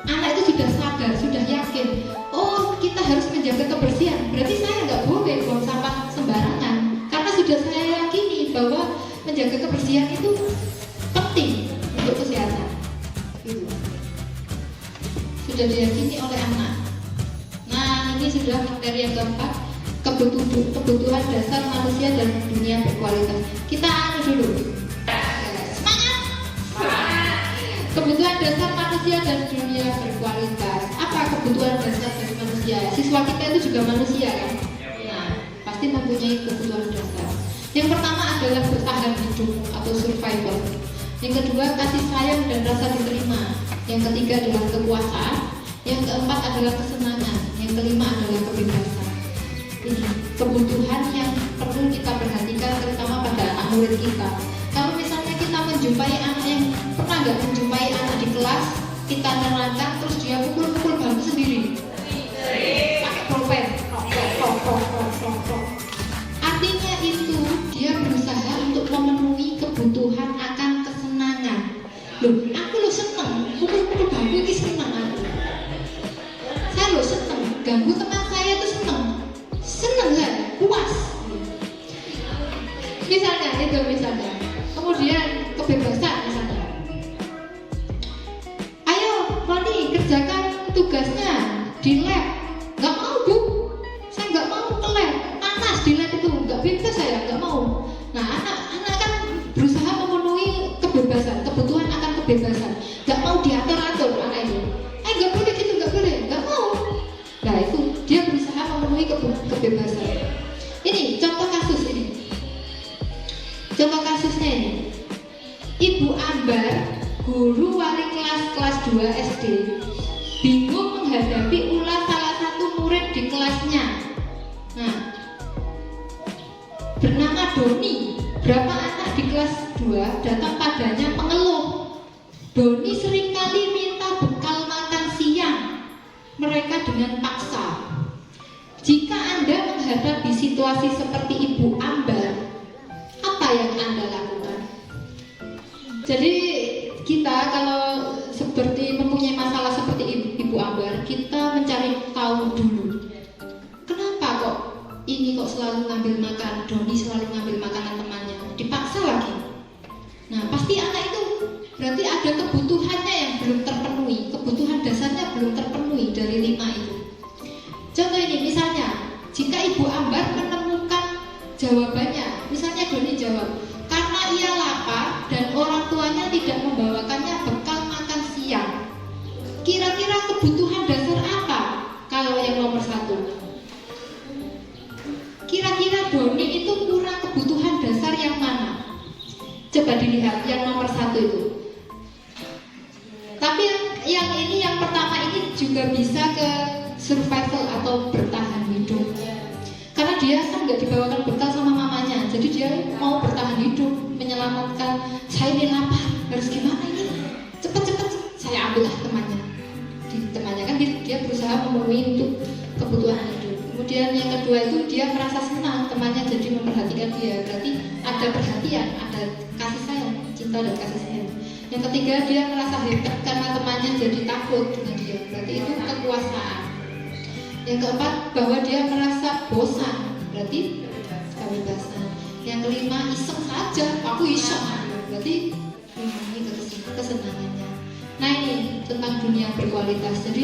A: Anak itu sudah sadar, sudah yakin. Oh, kita harus menjaga kebersihan. Berarti saya nggak boleh buang sampah sembarangan. Karena sudah saya yakini bahwa menjaga kebersihan itu penting untuk kesehatan. Gitu. Sudah diyakini oleh anak. Nah, ini sudah materi yang keempat, kebutuhan dasar manusia dan dunia berkualitas. Kita dulu. Kebutuhan dasar manusia dan dunia berkualitas. Apa kebutuhan dasar dari manusia? Siswa kita itu juga manusia kan? Nah, pasti mempunyai kebutuhan dasar. Yang pertama adalah bertahan hidup atau survival. Yang kedua, kasih sayang dan rasa diterima. Yang ketiga adalah kekuasaan. Yang keempat adalah kesenangan. Yang kelima adalah kebebasan. Ini kebutuhan yang perlu kita perhatikan, terutama pada anak murid kita. Kalau misalnya kita menjumpai anak yang pernah nggak menjumpai anak di kelas, kita nerangkan terus dia pukul-pukul bangku sendiri, pakai pulpen. Artinya itu dia berusaha untuk memenuhi kebutuhan akan kesenangan. Loh, aku lo seneng pukul-pukul bangku ini seneng aku. Saya lo seneng ganggu teman saya itu seneng kan, puas. Misalnya. Kemudian kebebasan misalnya. Ayo, Roni kerjakan tugasnya di lab. Nggak mau Bu, saya nggak mau ke lab. Panas di lab itu, nggak bebas saya, nggak mau. Nah, anak kan berusaha memenuhi kebebasan, kebutuhan akan kebebasan. Nggak mau diatur-atur anak itu. Nggak boleh gitu, nggak boleh, nggak mau. Nah itu dia berusaha memenuhi kebebasan. Ini contoh kasus ini. Contoh kasusnya ini. Ibu Ambar, guru wali kelas 2 SD, bingung menghadapi ulah salah satu murid di kelasnya. Nah, bernama Doni. Berapa anak di kelas 2 datang padanya mengeluh. Doni seringkali minta bekal makan siang mereka dengan paksa. Jika Anda menghadapi situasi seperti Ibu Ambar, apa yang Anda lakukan? Jadi kita kalau seperti mempunyai masalah seperti Ibu Ambar, kita mencari tahu dulu. Kenapa kok ini kok selalu ngambil makan, Doni selalu ngambil makanan temannya, dipaksa lagi. Nah pasti anak itu berarti ada kebutuhannya yang belum terpenuhi, kebutuhan dasarnya belum terpenuhi dari 5 itu. Contoh ini misalnya, jika Ibu Ambar menemukan jawabannya, misalnya Doni jawab, karena ia lapar dan orang tuanya tidak membawakannya bekal makan siang. Kira-kira kebutuhan dasar apa kalau yang nomor 1? Kira-kira Doni itu kurang kebutuhan dasar yang mana? Coba dilihat yang nomor 1 itu. Tapi yang pertama ini juga bisa ke survival atau bertahan hidup. Karena dia kan nggak dibawakan bekal sama mamanya, jadi dia mau bertahan hidup, menyelamatkan. Saya ini lapar, harus gimana ini? Cepet saya ambil temannya. Temannya kan dia berusaha memenuhi untuk kebutuhan hidup. Kemudian yang kedua itu dia merasa senang temannya jadi memperhatikan dia. Berarti ada perhatian, ada kasih sayang, cinta dan kasih sayang. Yang ketiga dia merasa hebat karena temannya jadi takut dengan dia. Berarti itu kekuasaan. Yang keempat bahwa dia merasa bosan. Berarti kebebasan. Yang kelima iseng saja, aku iseng. Berarti ini kesenangannya. Nah ini tentang dunia berkualitas. Jadi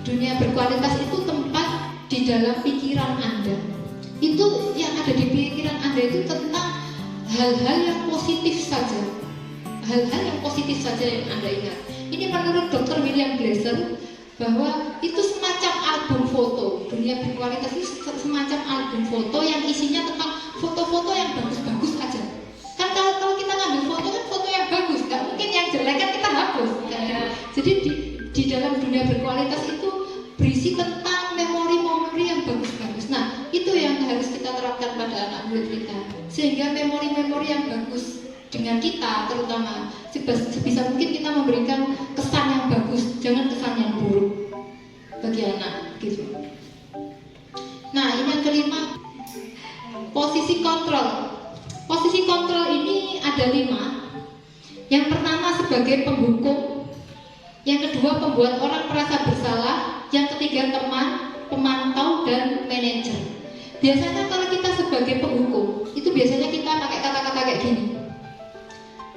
A: dunia berkualitas itu tempat di dalam pikiran Anda. Itu yang ada di pikiran Anda itu tentang hal-hal yang positif saja. Hal-hal yang positif saja yang Anda ingat. Ini menurut Dr. William Glasser bahwa itu semacam album foto. Dunia berkualitas itu semacam album foto yang isinya tentang foto-foto yang bagus-bagus aja. Kan kalau kita ngambil foto kan foto yang bagus, nggak mungkin yang jelek kan kita hapus. Jadi di dalam dunia berkualitas itu berisi tentang memori-memori yang bagus-bagus. Nah itu yang harus kita terapkan pada anak murid kita, sehingga memori-memori yang bagus dengan kita terutama sebisa mungkin kita memberikan kesan yang bagus, jangan kesan yang buruk bagi anak gitu. Nah ini yang kelima, posisi kontrol. Posisi kontrol ini ada 5. Yang pertama sebagai penghukum, yang kedua pembuat orang merasa bersalah, yang ketiga teman, pemantau dan manajer. Biasanya kalau kita sebagai penghukum itu biasanya kita pakai kata-kata kayak gini.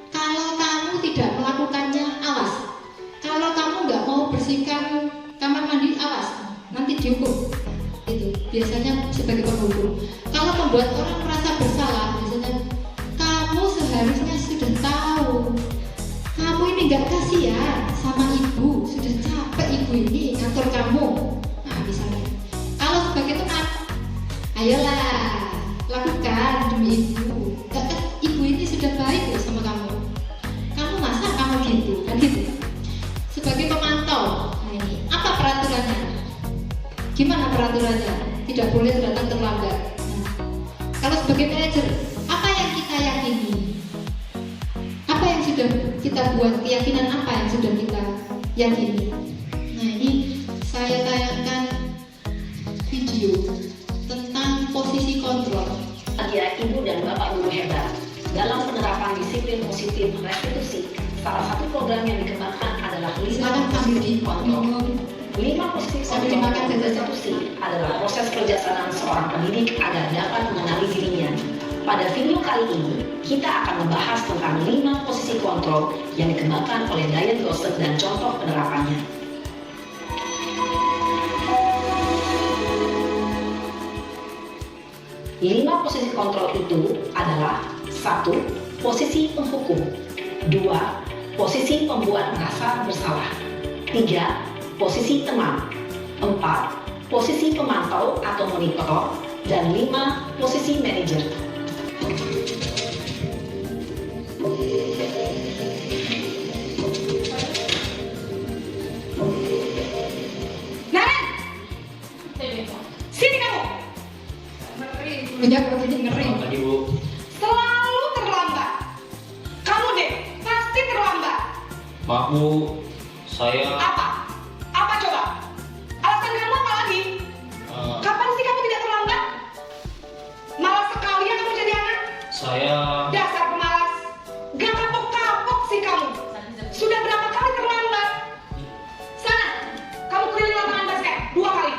A: Kalau kamu tidak melakukannya, awas. Kalau kamu nggak mau bersihkan kamar mandi, awas, nanti dihukum. Itu biasanya sebagai penghukum. Kalau membuat orang merasa bersalah, biasanya kamu seharusnya sudah tahu. Kamu ini nggak kasihan sama ibu, sudah capek ibu ini ngatur kamu. Nah misalnya. Kalau sebagai teman, ayolah lakukan demi ibu. Ibu ini sudah baik loh sama kamu. Kamu gimana peraturannya? Tidak boleh datang terlambat. Kalau sebagai manajer, apa yang kita yakini? Apa yang sudah kita buat, keyakinan apa yang sudah kita yakini? Nah, ini saya tayangkan video tentang posisi kontrol.
D: Ya, Ibu dan Bapak Guru hebat. Dalam penerapan disiplin positif restitusi, salah satu program yang dikembangkan adalah 5
A: Silakan ambil di
D: kontrol.
A: minum.
D: 5 positif
A: Sambil
D: kontrol
A: dimakan saja.
D: restitusi adalah proses kerjasama seorang pendidik agar dapat mengenali dirinya. Pada video kali ini, kita akan membahas tentang 5 posisi kontrol yang dikembangkan oleh Diane Gossen dan contoh penerapannya. Lima posisi kontrol itu adalah 1. Posisi penghukum, 2. Posisi pembuat merasa bersalah, 3. Posisi teman, 4. Posisi pemantau atau monitor, dan 5. Posisi manajer. Naren! Sini kamu!
A: Punya profesi ngeri.
E: Pagi Bu.
D: Selalu terlambat. Kamu deh, pasti terlambat.
E: Maaf Bu, saya
D: Apa? Apa coba? Alasan kamu apa lagi? Kapan sih kamu tidak terlambat? Malas sekali ya kamu jadi anak.
E: saya
D: Dasar pemalas. Gak kapok-kapok sih kamu. Sudah berapa kali terlambat? Sana, kamu keliling lapangan basket 2 kali.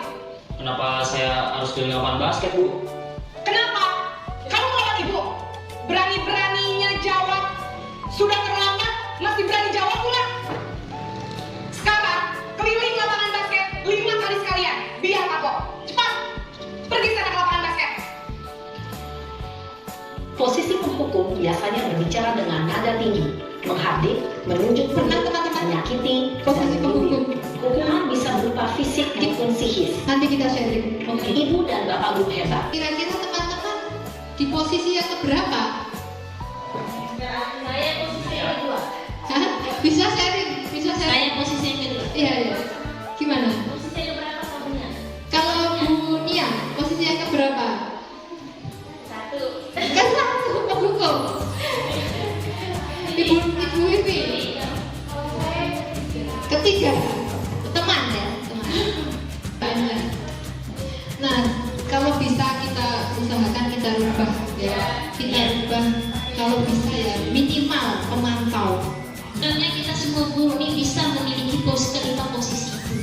E: kenapa saya harus keliling lapangan basket Bu?
D: Kenapa? Kamu melawan ibu. Berani-beraninya jawab. Sudah terlambat, masih berani jawab pula. Sekarang, keliling lapangan basket 5 kali sekalian. Biar kapok. Cepat. Pergi sana ke lapangan basket. Posisi penghukum biasanya berbicara dengan nada tinggi, menghardik, menunjuk
A: Tenang, teman-teman.
D: menyakiti,
A: Posisi
D: dan
A: penghukum.
D: Hukuman bisa berupa fisik maupun psikis.
A: Nanti kita sharing.
D: Ibu dan Bapak Guru hebat.
A: Kira-kira teman-teman di posisi yang keberapa?
B: Saya posisi yang kedua.
A: Hah? Bisa sharing? Bisa
B: Saya
A: sharing?
B: posisi yang kedua.
A: Iya, iya. Gimana?
B: Posisi yang berapa kamunya?
A: Kalau Bu Nia, posisi yang keberapa?
B: 1.
A: Kan satu penghukum. Ibu Wifi. Ketiga, teman ya, teman. Banyak. Nah, kalau bisa kita usahakan kita rubah ya, kita rubah. Kalau bisa ya minimal pemantau.
B: Sebenarnya kita semua guru ini bisa memiliki kelima posisi itu.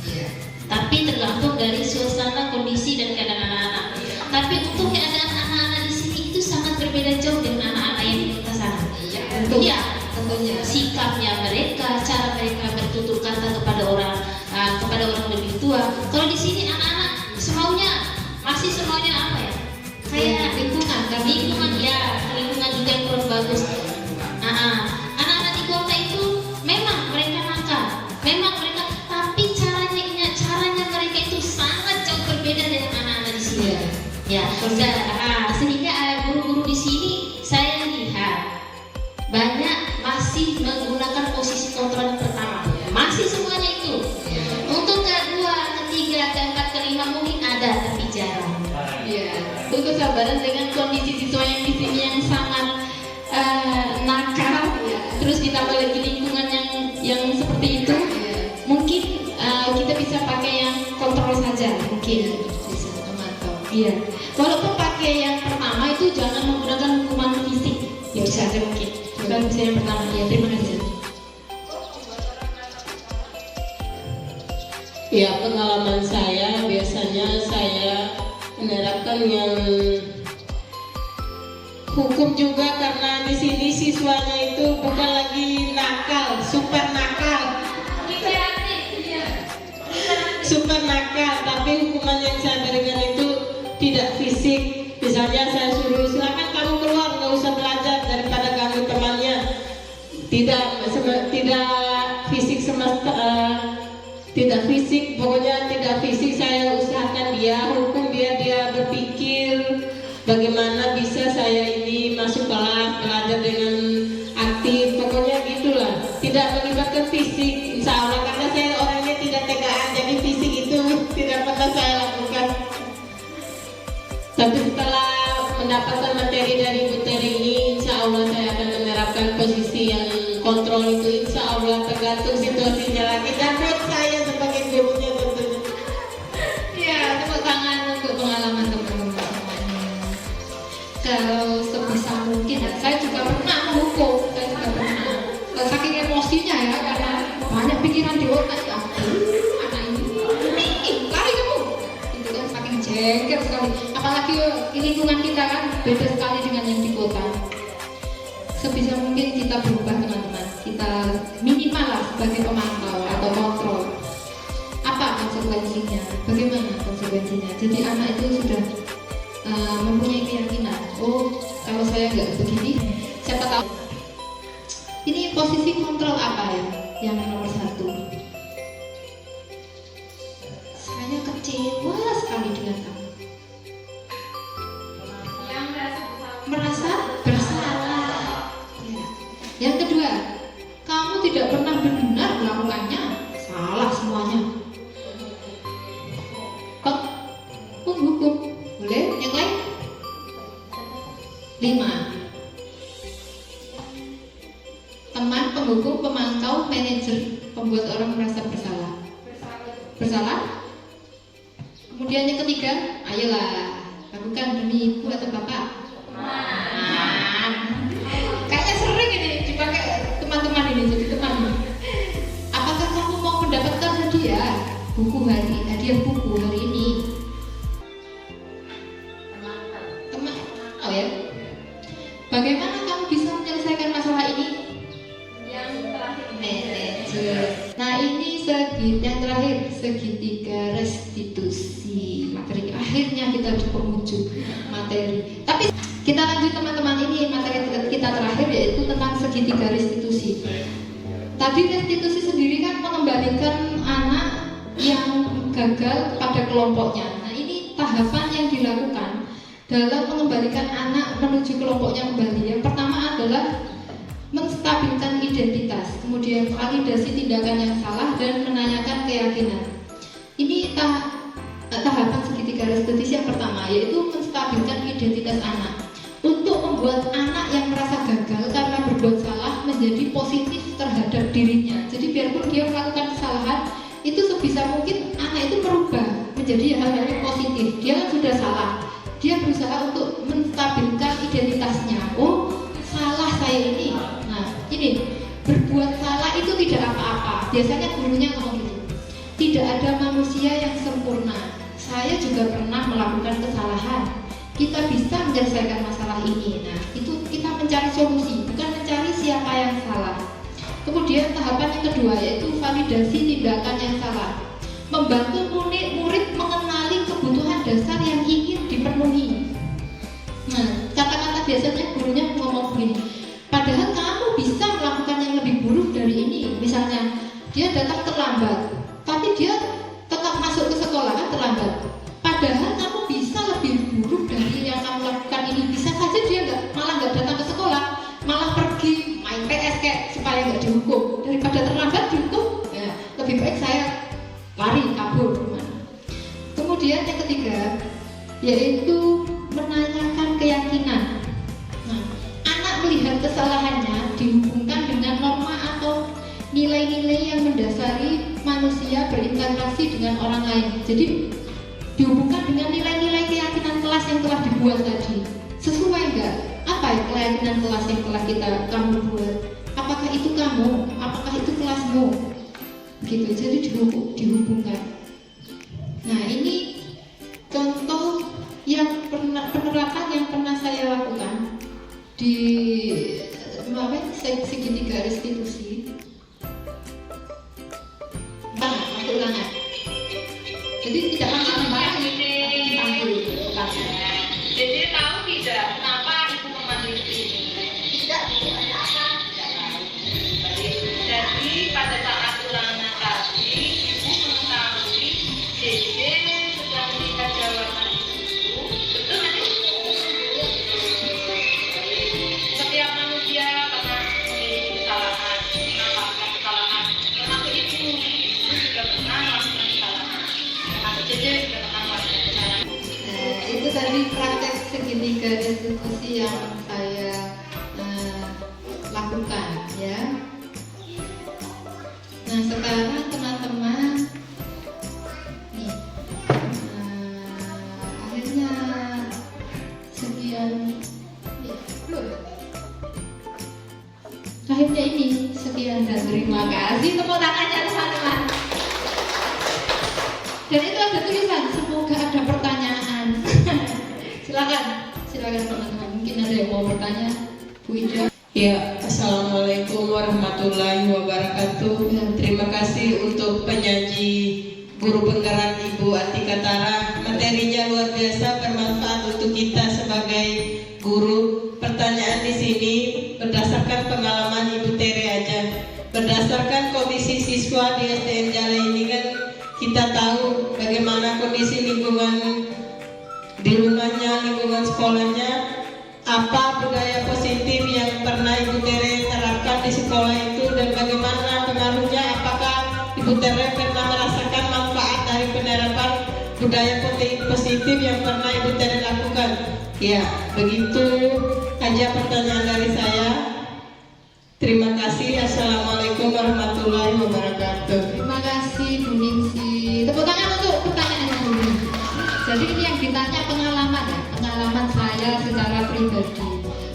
A: Iya.
B: Tapi tergantung dari suasana, kondisi, dan keadaan anak-anak. Tapi untuk keadaan anak-anak di sini itu sangat berbeda jauh dengan anak-anak yang di kota sana.
A: Iya.
B: Iya.
A: Tentunya.
B: Sikapnya mereka, cara mereka bertutur kata kepada orang lebih tua. Kalau di sini anak-anak masih semaunya apa ya? Kayak
A: Lingkungan, kan?
B: lingkungan ya, lingkungan juga yang kurang bagus. Anak-anak di kota itu memang mereka nakal, tapi caranya mereka itu sangat jauh berbeda dengan anak-anak di sini.
A: Iya.
B: Ya, sehingga guru-guru di sini saya lihat banyak masih menggunakan posisi kontrol pertama, masih semuanya itu. Untuk kedua, ketiga, keempat, kelima mungkin ada tapi jarang.
A: Iya.
B: Untuk kesabaran dengan kondisi siswa yang di sini yang sangat nakal, terus ditambah lagi lingkungan yang seperti itu, mungkin kita bisa pakai yang kontrol saja, mungkin.
A: Bisa memantau.
B: Iya. Walaupun pakai yang pertama itu jangan menggunakan hukuman fisik, ya bisa saja mungkin. Kalau bisa yang pertama, ya terima kasih.
C: Ya, pengalaman saya biasanya saya menerapkan yang hukum juga karena di sini siswanya itu bukan lagi nakal, super nakal, tapi hukuman yang saya berikan itu tidak fisik. Misalnya saya suruh silakan kamu keluar, nggak usah belajar daripada kamu temannya. Tidak fisik tidak fisik, pokoknya tidak fisik. Saya usahakan dia hukum dia berpikir bagaimana bisa saya ini masuk kelas belajar dengan aktif, pokoknya gitulah. Tidak melibatkan fisik, insya Allah, karena saya orangnya tidak tegaan, jadi fisik itu tidak pernah saya pendapatan materi dari Bu Teri ini, insya Allah saya akan menerapkan posisi yang kontrol itu, insya Allah tergantung situasinya lagi dan buat saya sebagai gurunya tentunya.
A: Ya, tepuk tangan untuk pengalaman teman-teman semuanya. Kalau sebisa mungkin, ya, saya juga pernah menghukum, saya juga pernah. Saking emosinya ya, karena banyak pikiran di otak ya. Anak ini, lari kamu. Itu kan saking jengkel sekali. Apalagi lingkungan kita kan beda sekali dengan yang di kota. Sebisa mungkin kita berubah teman-teman. Kita minimal lah sebagai pemantau atau kontrol. Apa konsekuensinya? Bagaimana konsekuensinya? Jadi anak itu sudah mempunyai keyakinan. Oh, kalau saya nggak begini, siapa tahu. Ini posisi kontrol apa ya? Yang nomor 1. Saya kecewa sekali dengan kamu. Yang merasa bersalah. Ya. Yang kedua, kamu tidak pernah benar melakukannya. Salah semuanya. Kok menghukum? Boleh? Yang lain? 5. Teman, penghukum, pemantau, manajer, pembuat orang merasa bersalah. Bersalah? Kemudian yang ketiga, ayolah lakukan demi ibu atau bapak. Kayaknya sering ini dipakai teman-teman ini, jadi teman. Apakah kamu mau mendapatkan hadiah buku hari ini? Teman, oh ya. Bagaimana kamu bisa menyelesaikan masalah ini? Manajer. Nah ini yang terakhir, segitiga restitusi. Akhirnya kita harus penghujung materi. Tapi kita lanjut teman-teman, ini materi kita terakhir yaitu tentang segitiga restitusi. Tadi restitusi sendiri kan mengembalikan anak yang gagal pada kelompoknya. Nah ini tahapan yang dilakukan dalam mengembalikan anak menuju kelompoknya kembali. Yang pertama adalah menstabilkan identitas, kemudian validasi tindakan yang salah dan menanyakan keyakinan. Ini tahapan segitiga restitusi yang pertama, yaitu menstabilkan identitas anak untuk membuat anak yang merasa gagal karena berbuat salah menjadi positif terhadap dirinya. Jadi biarpun dia melakukan kesalahan, itu sebisa mungkin anak itu berubah menjadi hal-hal yang positif. Dia kan sudah salah, dia berusaha untuk menstabilkan identitasnya. Oh, salah saya ini. Nah, ini berbuat salah itu tidak apa-apa. Biasanya gurunya ngomong gitu. Tidak ada manusia yang sempurna. Saya juga pernah melakukan kesalahan. Kita bisa menyelesaikan masalah ini. Nah, itu kita mencari solusi, bukan mencari siapa yang salah. Kemudian tahapan yang kedua yaitu validasi tindakan yang salah. Membantu murid mengenali kebutuhan dasar yang ingin dipenuhi. Nah, kata-kata biasanya gurunya ngomong begini, padahal kamu bisa melakukan yang lebih buruk dari ini. Misalnya, dia datang terlambat, tapi dia tetap masuk ke sekolah kan terlambat. Padahal kamu bisa lebih buruk dari yang kamu lakukan ini. Bisa saja dia malah nggak datang ke sekolah, malah pergi main PS kayak supaya nggak dihukum. Daripada terlambat dihukum, ya, lebih baik saya lari kabur kemana. Kemudian yang ketiga yaitu menanyakan keyakinan. Nah, anak melihat kesalahannya dihubungkan dengan norma atau nilai-nilai yang mendasari manusia berinteraksi dengan orang lain. Jadi dihubungkan dengan nilai-nilai keyakinan kelas yang telah dibuat tadi. Sesuai enggak? Apa ya keyakinan kelas yang telah kamu buat? Apakah itu kamu? Apakah itu kelasmu? Gitu. Jadi dihubungkan. Nah, ini contoh yang penerapan yang pernah saya lakukan di segitiga restitusi. Ulangan. Jadi tidak langsung dimarahi, tapi dipanggil.
B: Jadi tahu tidak kenapa ibu memanggil ini? Tidak, ibu ada apa? Tidak tahu. Jadi pada saat ulangan tadi ibu mengetahui Dede sedang melihat jawaban ibu. Betul kan? Setiap manusia pernah memiliki kesalahan, melakukan kesalahan. Termasuk ibu juga pernah melakukan kesalahan. Termasuk Dede juga pernah melakukan kesalahan.
A: Itu tadi praktek sini ke institusi yang saya lakukan ya. Nah sekarang teman-teman nih, akhirnya sekian ya, akhirnya ini sekian dan terima kasih. Tepuk tangannya teman-teman. Dan itu ada tulisan semoga ada pertanyaan. silakan teman-teman, mungkin ada yang mau bertanya. Bu Ida.
C: Ya, Assalamualaikum warahmatullahi wabarakatuh. Terima kasih untuk penyaji guru penggerak Ibu Atika Tara. Materinya luar biasa, bermanfaat untuk kita sebagai guru. Pertanyaan di sini berdasarkan pengalaman Ibu Tere aja. Berdasarkan kondisi siswa di SDN Jala ini kan kita tahu bagaimana kondisi lingkungan di rumahnya, lingkungan sekolahnya. Apa budaya positif yang pernah Ibu Tere terapkan di sekolah itu dan bagaimana pengaruhnya? Apakah Ibu Tere pernah merasakan manfaat dari penerapan budaya positif yang pernah Ibu Tere lakukan? Ya, begitu aja pertanyaan dari saya. Terima kasih. Assalamualaikum warahmatullahi wabarakatuh.
A: Terima kasih Bu Ningsi. Tepuk tangan untuk pertanyaannya dulu. Jadi ini yang ditanya pengalaman ya, pengalaman saya secara pribadi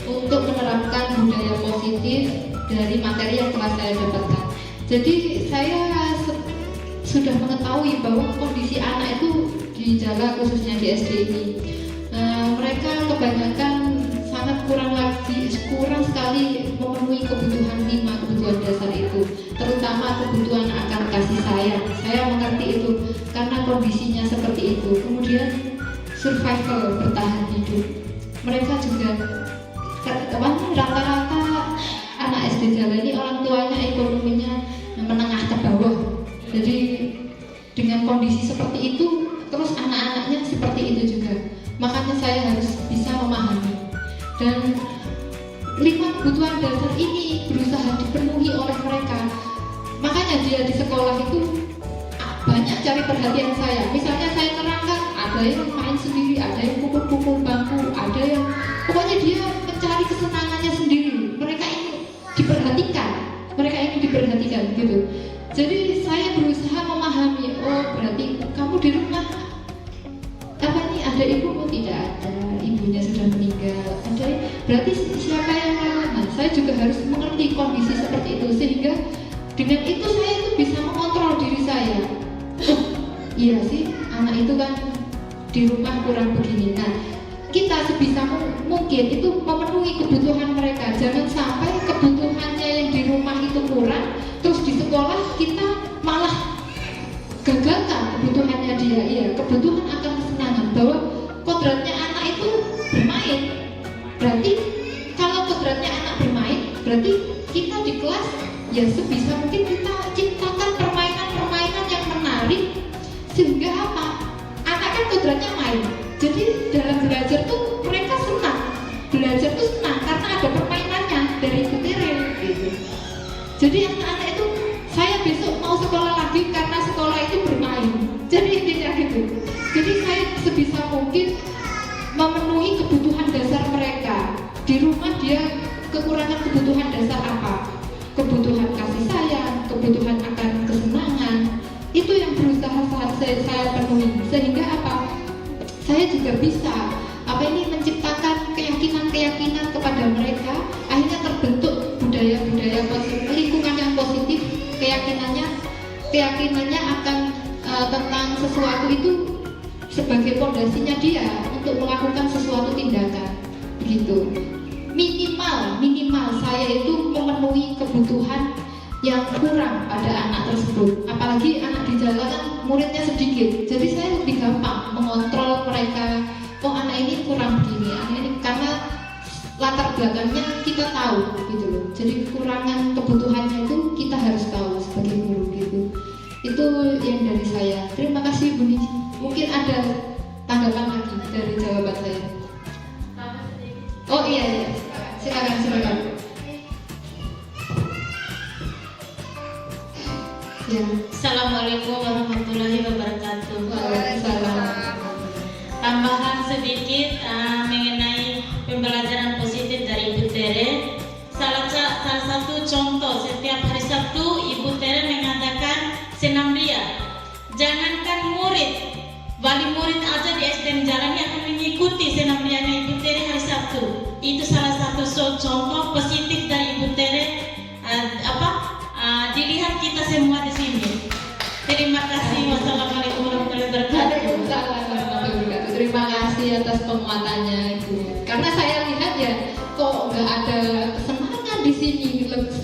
A: untuk menerapkan budaya positif dari materi yang telah saya dapatkan. Jadi saya sudah mengetahui bahwa kondisi anak itu di Jala khususnya di SD ini, mereka kebanyakan sangat kurang sekali memenuhi kebutuhan 5 kebutuhan dasar itu, terutama kebutuhan akan kasih sayang. Saya mengerti itu karena kondisinya seperti itu. Kemudian survival, bertahan hidup. Mereka juga rata-rata anak SD Jala ini orang tuanya ekonominya menengah ke bawah. Jadi dengan kondisi seperti itu, terus anak-anaknya seperti itu juga. Makanya saya harus bisa memahami. Dan 5 kebutuhan dasar ini berusaha dipenuhi oleh mereka. Makanya dia di sekolah itu banyak cari perhatian saya. Misalnya saya nerangkan, ada yang main sendiri, ada yang pukul-pukul bangku, ada yang pokoknya dia mencari kesenangannya sendiri. Mereka ingin diperhatikan gitu. Jadi saya berusaha memahami, oh berarti kamu di rumah apa nih, ada ibumu? Tidak ada, ibunya sudah meninggal. Ada, berarti siapa yang merawat? Nah, saya juga harus mengerti kondisi seperti itu, sehingga dengan itu saya itu bisa mengontrol diri saya. Oh, iya sih, anak itu kan di rumah kurang begini. Nah, kita sebisa mungkin itu memenuhi kebutuhan mereka. Jangan sampai kebutuhannya yang di rumah itu kurang, terus di sekolah kita malah gagalkan kebutuhannya dia. Iya, kebutuhan akan kesenangan, bahwa kodratnya anak itu bermain. Berarti kalau kodratnya anak bermain, berarti kita di kelas ya sebisa mungkin kita ciptakan permainan-permainan yang menarik, sehingga apa? Anak kan kodratnya main. Jadi dalam belajar tuh mereka senang. Belajar tuh senang karena ada permainannya dari Ibu Tere gitu. Jadi anak-anak itu, saya besok mau sekolah lagi karena sekolah itu bermain. Jadi intinya gitu. Jadi saya sebisa mungkin memenuhi kebutuhan dasar mereka. Di rumah dia kekurangan kebutuhan dasar apa? Kebutuhan kasih sayang, kebutuhan akan kesenangan. Itu yang berusaha saya penuhi. Sehingga apa? Saya juga bisa menciptakan keyakinan kepada mereka. Akhirnya terbentuk budaya positif, lingkungan yang positif. Keyakinannya akan tentang sesuatu itu sebagai fondasinya dia untuk melakukan sesuatu tindakan begitu. Minimal saya itu memenuhi kebutuhan yang kurang pada anak tersebut. Apalagi anak di Jala kan muridnya sedikit, jadi saya lebih gampang mengontrol mereka. Oh, anak ini kurang begini, anak ini, karena latar belakangnya kita tahu gitu loh. Jadi kekurangan kebutuhannya itu kita harus tahu sebagai guru gitu. Itu yang dari saya. Terima kasih Bu Niji. Mungkin ada tanggapan lagi dari jawaban saya. Oh iya, silakan. Ya.
F: Assalamualaikum warahmatullahi wabarakatuh.
A: Waalaikumsalam.
F: Tambahan sedikit mengenai Senambria. Jangankan murid, wali murid aja di SDN Jalan yang akan mengikuti Senambrianya Ibu Tere hari Sabtu. Itu salah satu contoh positif dari Ibu Tere. Dilihat kita semua di sini. Terima kasih. Wassalamualaikum warahmatullahi wabarakatuh.
A: Waalaikumsalam warahmatullahi wabarakatuh. Terima kasih atas penguatannya Ibu. Karena saya lihat ya, kok nggak ada kesenangan di sini.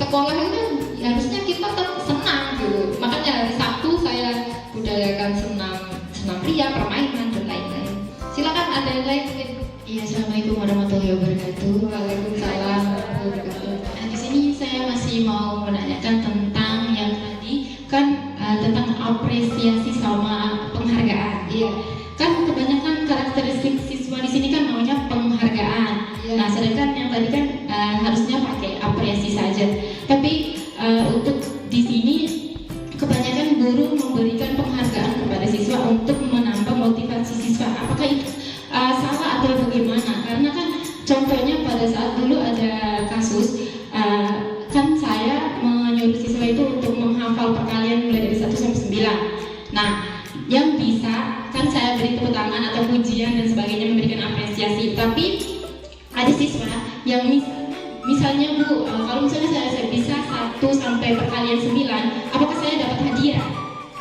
A: Sekolah itu kan harusnya kita tetap senang gitu. Makanya hari Sabtu saya budayakan senam pria, permainan dan lain-lain. Silakan ada yang lain mungkin.
F: Iya, assalamualaikum warahmatullahi wabarakatuh.
A: Waalaikumsalam warahmatullahi wabarakatuh.
F: Nah, di sini saya masih mau menanyakan tentang yang tadi kan tentang apresiasi sama penghargaan.
A: Iya.
F: Kan kebanyakan karakteristik siswa di sini kan maunya penghargaan.
A: Iya.
F: Nah, sedangkan yang tadi kan harusnya pakai apresiasi saja. Tapi untuk di sini kebanyakan guru memberikan penghargaan kepada siswa untuk menambah motivasi siswa. Apakah itu salah atau bagaimana? Karena kan contohnya pada saat dulu ada kasus kan saya menyuruh siswa itu untuk menghafal perkalian mulai dari 1 sampai 9. Nah, yang bisa kan saya beri tepuk tangan atau pujian dan sebagainya, memberikan apresiasi. Tapi ada siswa yang misalnya Bu, kalau misalnya saya bisa 1 sampai perkalian 9, apakah saya dapat hadiah?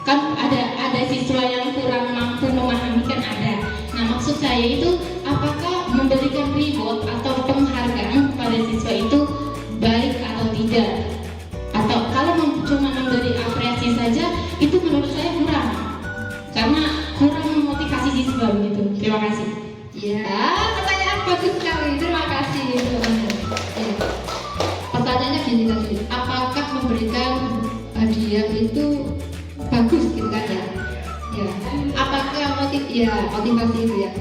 F: Kan ada siswa yang kurang mampu memahami, kan ada. Nah, maksud saya itu apakah memberikan reward atau penghargaan kepada siswa itu baik atau tidak? Atau kalau cuma memberi apresiasi saja, itu menurut saya kurang, karena kurang memotivasi siswa begitu. Terima kasih.
A: Ya, pertanyaan bagus sekali. Terima kasih. Ya. Pertanyaannya gini tadi, apakah memberikan hadiah itu bagus gitu kan ya? Ya. Apakah motivasi itu ya?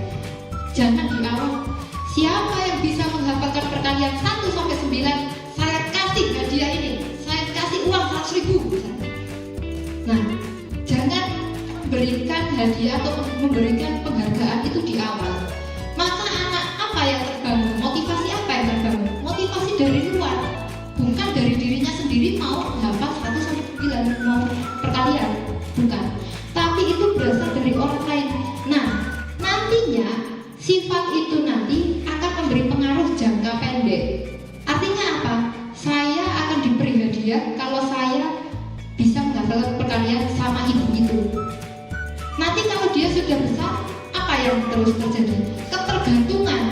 A: Jangan di awal. Siapa yang bisa menghafalkan perkalian 1 sampai 9, saya kasih hadiah ini. Saya kasih uang 100.000 misalnya. Nah, jangan berikan hadiah atau memberikan penghargaan itu di awal. Maka anak apa yang terbangun? Motivasi apa yang terbangun? Motivasi dari luar, bukan dari dirinya sendiri mau hafal 1 sampai 9 mau perkalian, bukan. Tapi itu berasal dari orang lain. Nah, nantinya sifat itu nanti akan memberi pengaruh jangka pendek. Artinya apa? Saya akan diberi hadiah kalau saya bisa menghafal perkalian sama ibu itu. Nanti kalau dia sudah besar, apa yang terus terjadi? Ketergantungan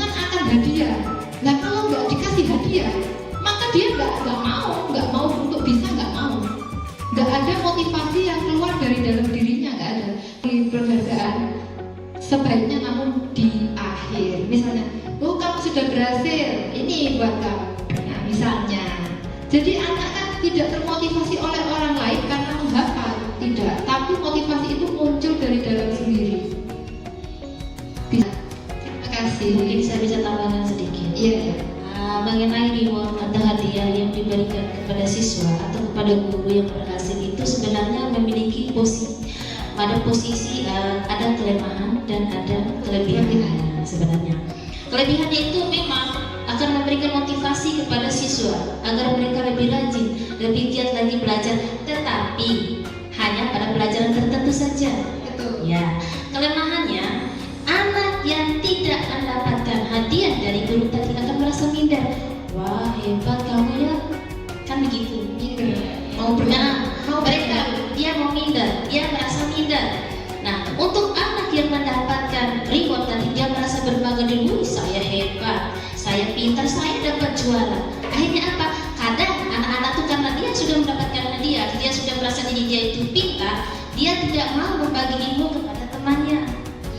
A: akan hadiah. Nah, kalau nggak dikasih hadiah, maka dia nggak mau untuk bisa, nggak mau. Nggak ada motivasi yang keluar dari dalam dirinya, nggak ada. Penghargaan sebaiknya namun di akhir. Misalnya, oh kamu sudah berhasil, ini buat kamu. Nah, misalnya. Jadi anak kan tidak termotivasi oleh orang lain karena menghafal, tidak. Tapi motivasi itu muncul dari dalam sendiri. Bisa. Terima kasih.
B: Mungkin saya bisa tambahkan sedikit.
A: Iya.
B: Mengenai reward atau hadiah yang diberikan kepada siswa atau kepada guru yang berhasil itu sebenarnya memiliki posisi ada kelemahan dan ada kelebihan sebenarnya. Kelebihannya itu memang akan memberikan motivasi kepada siswa agar mereka lebih rajin, lebih giat lagi belajar, tetapi hanya pada pelajaran tertentu saja.
A: Betul.
B: Ya, kelemahannya anak yang tidak mendapatkan hadiah dari guru tadi akan merasa minder. Wah, hebat kamu ya, kan begitu. Mau dia mau minder, dia merasa minder. Nah, untuk anak yang mendapatkan reward tadi, dia merasa berbangga diri, saya hebat, saya pintar, saya dapat juara. Akhirnya apa? Kadang anak-anak tuh karena dia sudah mendapatkan hadiah, dia sudah merasa diri dia itu pintar, dia tidak mau berbagi ilmu kepada temannya,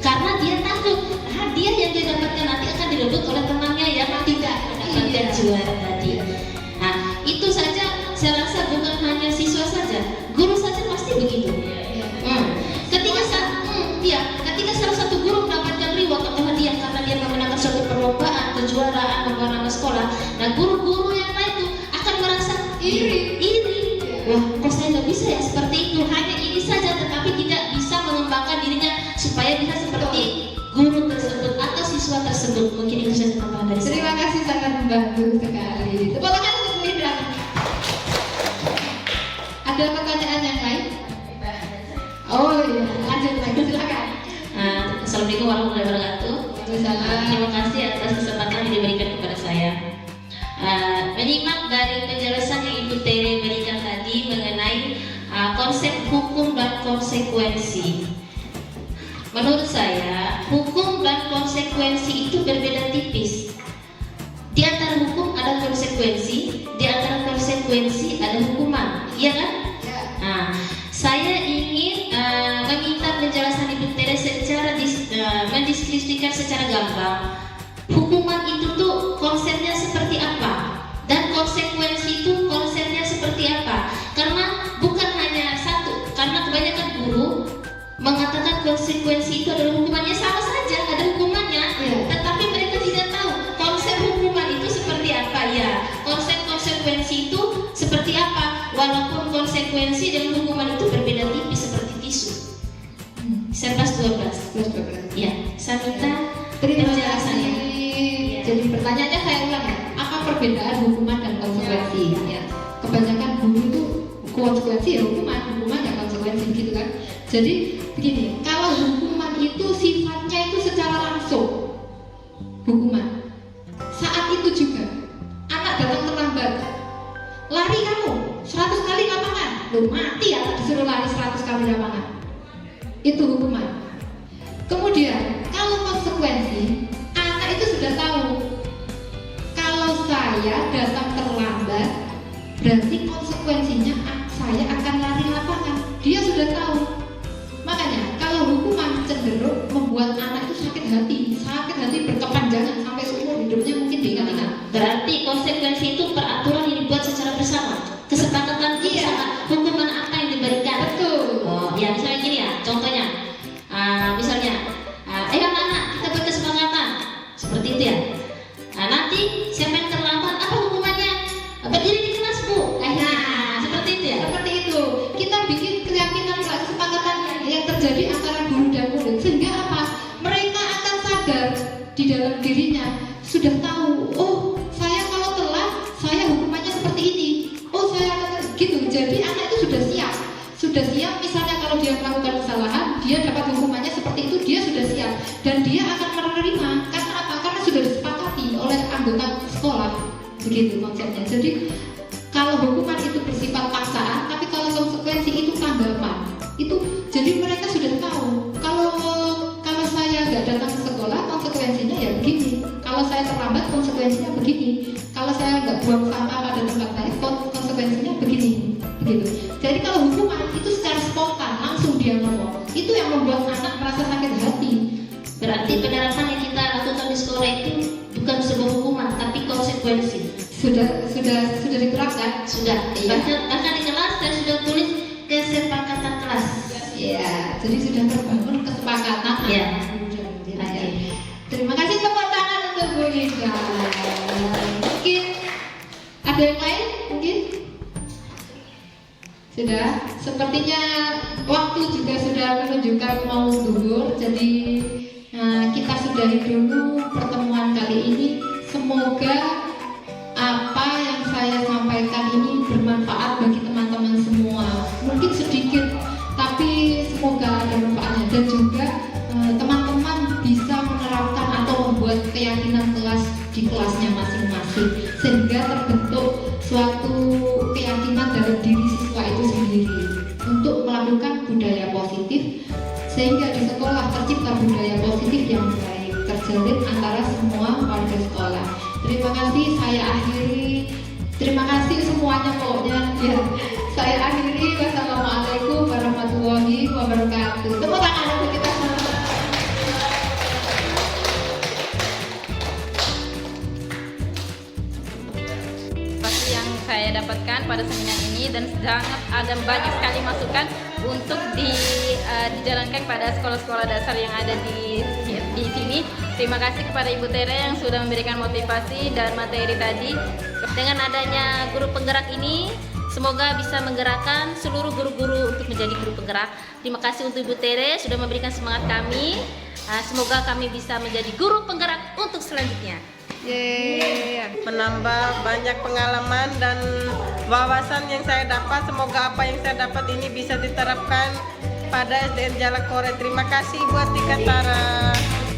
B: karena dia takut hadiah yang dia dapatkan nanti akan direbut oleh temannya yang tidak mendapatkan juara tadi. Nah, itu saja saya rasa bukan hanya siswa saja, guru saja pasti begitu. Ketika salah satu guru mendapatkan reward atau hadiah karena dia memenangkan suatu perlombaan, kejuaraan, lomba sekolah, nah guru-guru yang lain itu akan merasa iri. Wah, kok saya nggak bisa ya seperti itu? Hanya ini saja, tetapi tidak bisa mengembangkan dirinya supaya bisa seperti guru tersebut atau siswa tersebut. Mungkin itu saja tambahan dari saya.
A: Terima kasih, sangat membantu sekali. Tepuk tangan untuk Linda. Ada pertanyaan yang lain? Oh iya, lanjut lagi, silakan.
B: Assalamualaikum warahmatullahi wabarakatuh. Terima kasih atas kesempatan yang diberikan kepada saya. Menyimak dari penjelasan yang Ibu Tere berikan tadi mengenai konsep hukum dan konsekuensi. Menurut saya, hukum dan konsekuensi itu berbeda tipis. Di antara hukum ada konsekuensi, di antara konsekuensi ada hukuman, iya kan? Nah, saya ingin meminta penjelasan Ibu Tere secara mendeskripsikan secara gamblang. Hukuman itu tuh konsepnya seperti apa, dan konsekuensi itu konsepnya seperti apa? Karena bukan hanya satu, karena kebanyakan guru mengatakan konsekuensi itu adalah hukumannya, sama saja ada hukumannya, tetapi mereka tidak tahu konsep hukuman itu seperti apa ya, konsep konsekuensi itu seperti apa, walaupun konsekuensi dan hukuman itu berbeda tipis seperti tisu. Serpas 12. Ya, saya minta penjelasannya.
A: Jadi pertanyaannya saya ulang ya, apa perbedaan hukuman dan konsekuensi? Ya. Kebanyakan guru itu konsekuensi ya hukuman ya konsekuensi begitu kan. Jadi begini, kalau hukuman itu sifatnya itu secara langsung hukuman. Saat itu juga anak datang terlambat, lari kamu 100 kali lapangan, lo mati ya disuruh lari 100 kali lapangan. Itu hukuman. Kemudian kalau konsekuensi, anak itu sudah tahu kalau saya datang terlambat berarti konsekuensinya saya akan lari lapangan. Dia sudah tahu. Makanya kalau hukuman cenderung membuat anak itu sakit hati berkepanjangan sampai seumur hidupnya mungkin diingat-ingat.
B: Berarti konsekuensi itu peraturan yang dibuat secara bersama, kesepakatan bersama, hukuman apa yang diberikan.
A: Betul.
B: Oh, ya misalnya gini ya, contohnya, misalnya, ayo anak-anak kita buat kesepakatan seperti itu ya. Nanti siapa yang terlambat apa hukumannya? Berdiri di kelas bu. Seperti itu ya.
A: Seperti itu. Kita bikin keyakinan kesepakatan yang terjadi antara guru dan murid sehingga apa? Mereka akan sadar di dalam dirinya sudah tahu. Oh, saya kalau telat, saya hukumannya seperti ini. Oh, saya akan gitu. Jadi anak itu sudah siap. Misalnya kalau dia melakukan kesalahan, dia dapat hukumannya seperti itu. Dia sudah siap dan dia akan menerima. Karena apa? Karena sudah disepakati oleh anggota sekolah. Begitu konsepnya. Jadi kalau hukuman itu bersifat paksaan, tapi kalau konsekuensi itu tanggapan. Itu jadi mereka sudah tahu kalau saya nggak datang ke sekolah konsekuensinya ya begini. Kalau saya terlambat konsekuensinya begini. Kalau saya nggak buang sampah pada tempat saya konsekuensinya begini. Begitu. Jadi kalau hukuman itu secara spontan langsung dia ngomong. Itu yang membuat anak merasa sakit hati.
B: Berarti penerapan yang kita lakukan di sekolah itu bukan sebuah hukuman tapi konsekuensi.
A: Sudah diterapkan?
B: Sudah.
A: Iya.
B: Bahkan di kelas saya sudah tulis kesepakatan kelas.
A: Iya. Jadi sudah terbangun kesepakatan.
B: Iya.
A: Ya. Terima kasih, tepuk tangan untuk Bu Ida. Mungkin ada yang lain? Mungkin sudah. Sepertinya waktu juga sudah menunjukkan mau zuhur. Jadi kita sudahi dulu pertemuan kali ini. Semoga apa yang saya sampaikan ini bermanfaat bagi teman-teman semua. Mungkin sedikit, tapi semoga ada manfaatnya dan juga teman-teman bisa menerapkan atau membuat keyakinan kelas di kelasnya masing-masing sehingga terbentuk suatu keyakinan dalam diri siswa itu sendiri untuk melakukan budaya positif sehingga di sekolah tercipta budaya positif yang baik terjalin antara semua warga sekolah. Terima kasih, saya akhiri. Terima kasih semuanya pokoknya ya. Saya akhiri. Wassalamualaikum warahmatullahi wabarakatuh. Tepuk tangan untuk kita semua.
G: Yang saya dapatkan pada seminar ini dan sangat ada banyak sekali masukan untuk dijalankan pada sekolah-sekolah dasar yang ada di sini. Terima kasih kepada Ibu Tere yang sudah memberikan motivasi dan materi tadi. Dengan adanya guru penggerak ini, semoga bisa menggerakkan seluruh guru-guru untuk menjadi guru penggerak. Terima kasih untuk Ibu Tere sudah memberikan semangat kami. Semoga kami bisa menjadi guru penggerak untuk selanjutnya.
C: Yeay. Menambah banyak pengalaman dan wawasan yang saya dapat. Semoga apa yang saya dapat ini bisa diterapkan pada SDN Jalakore. Terima kasih buat Tika Tara.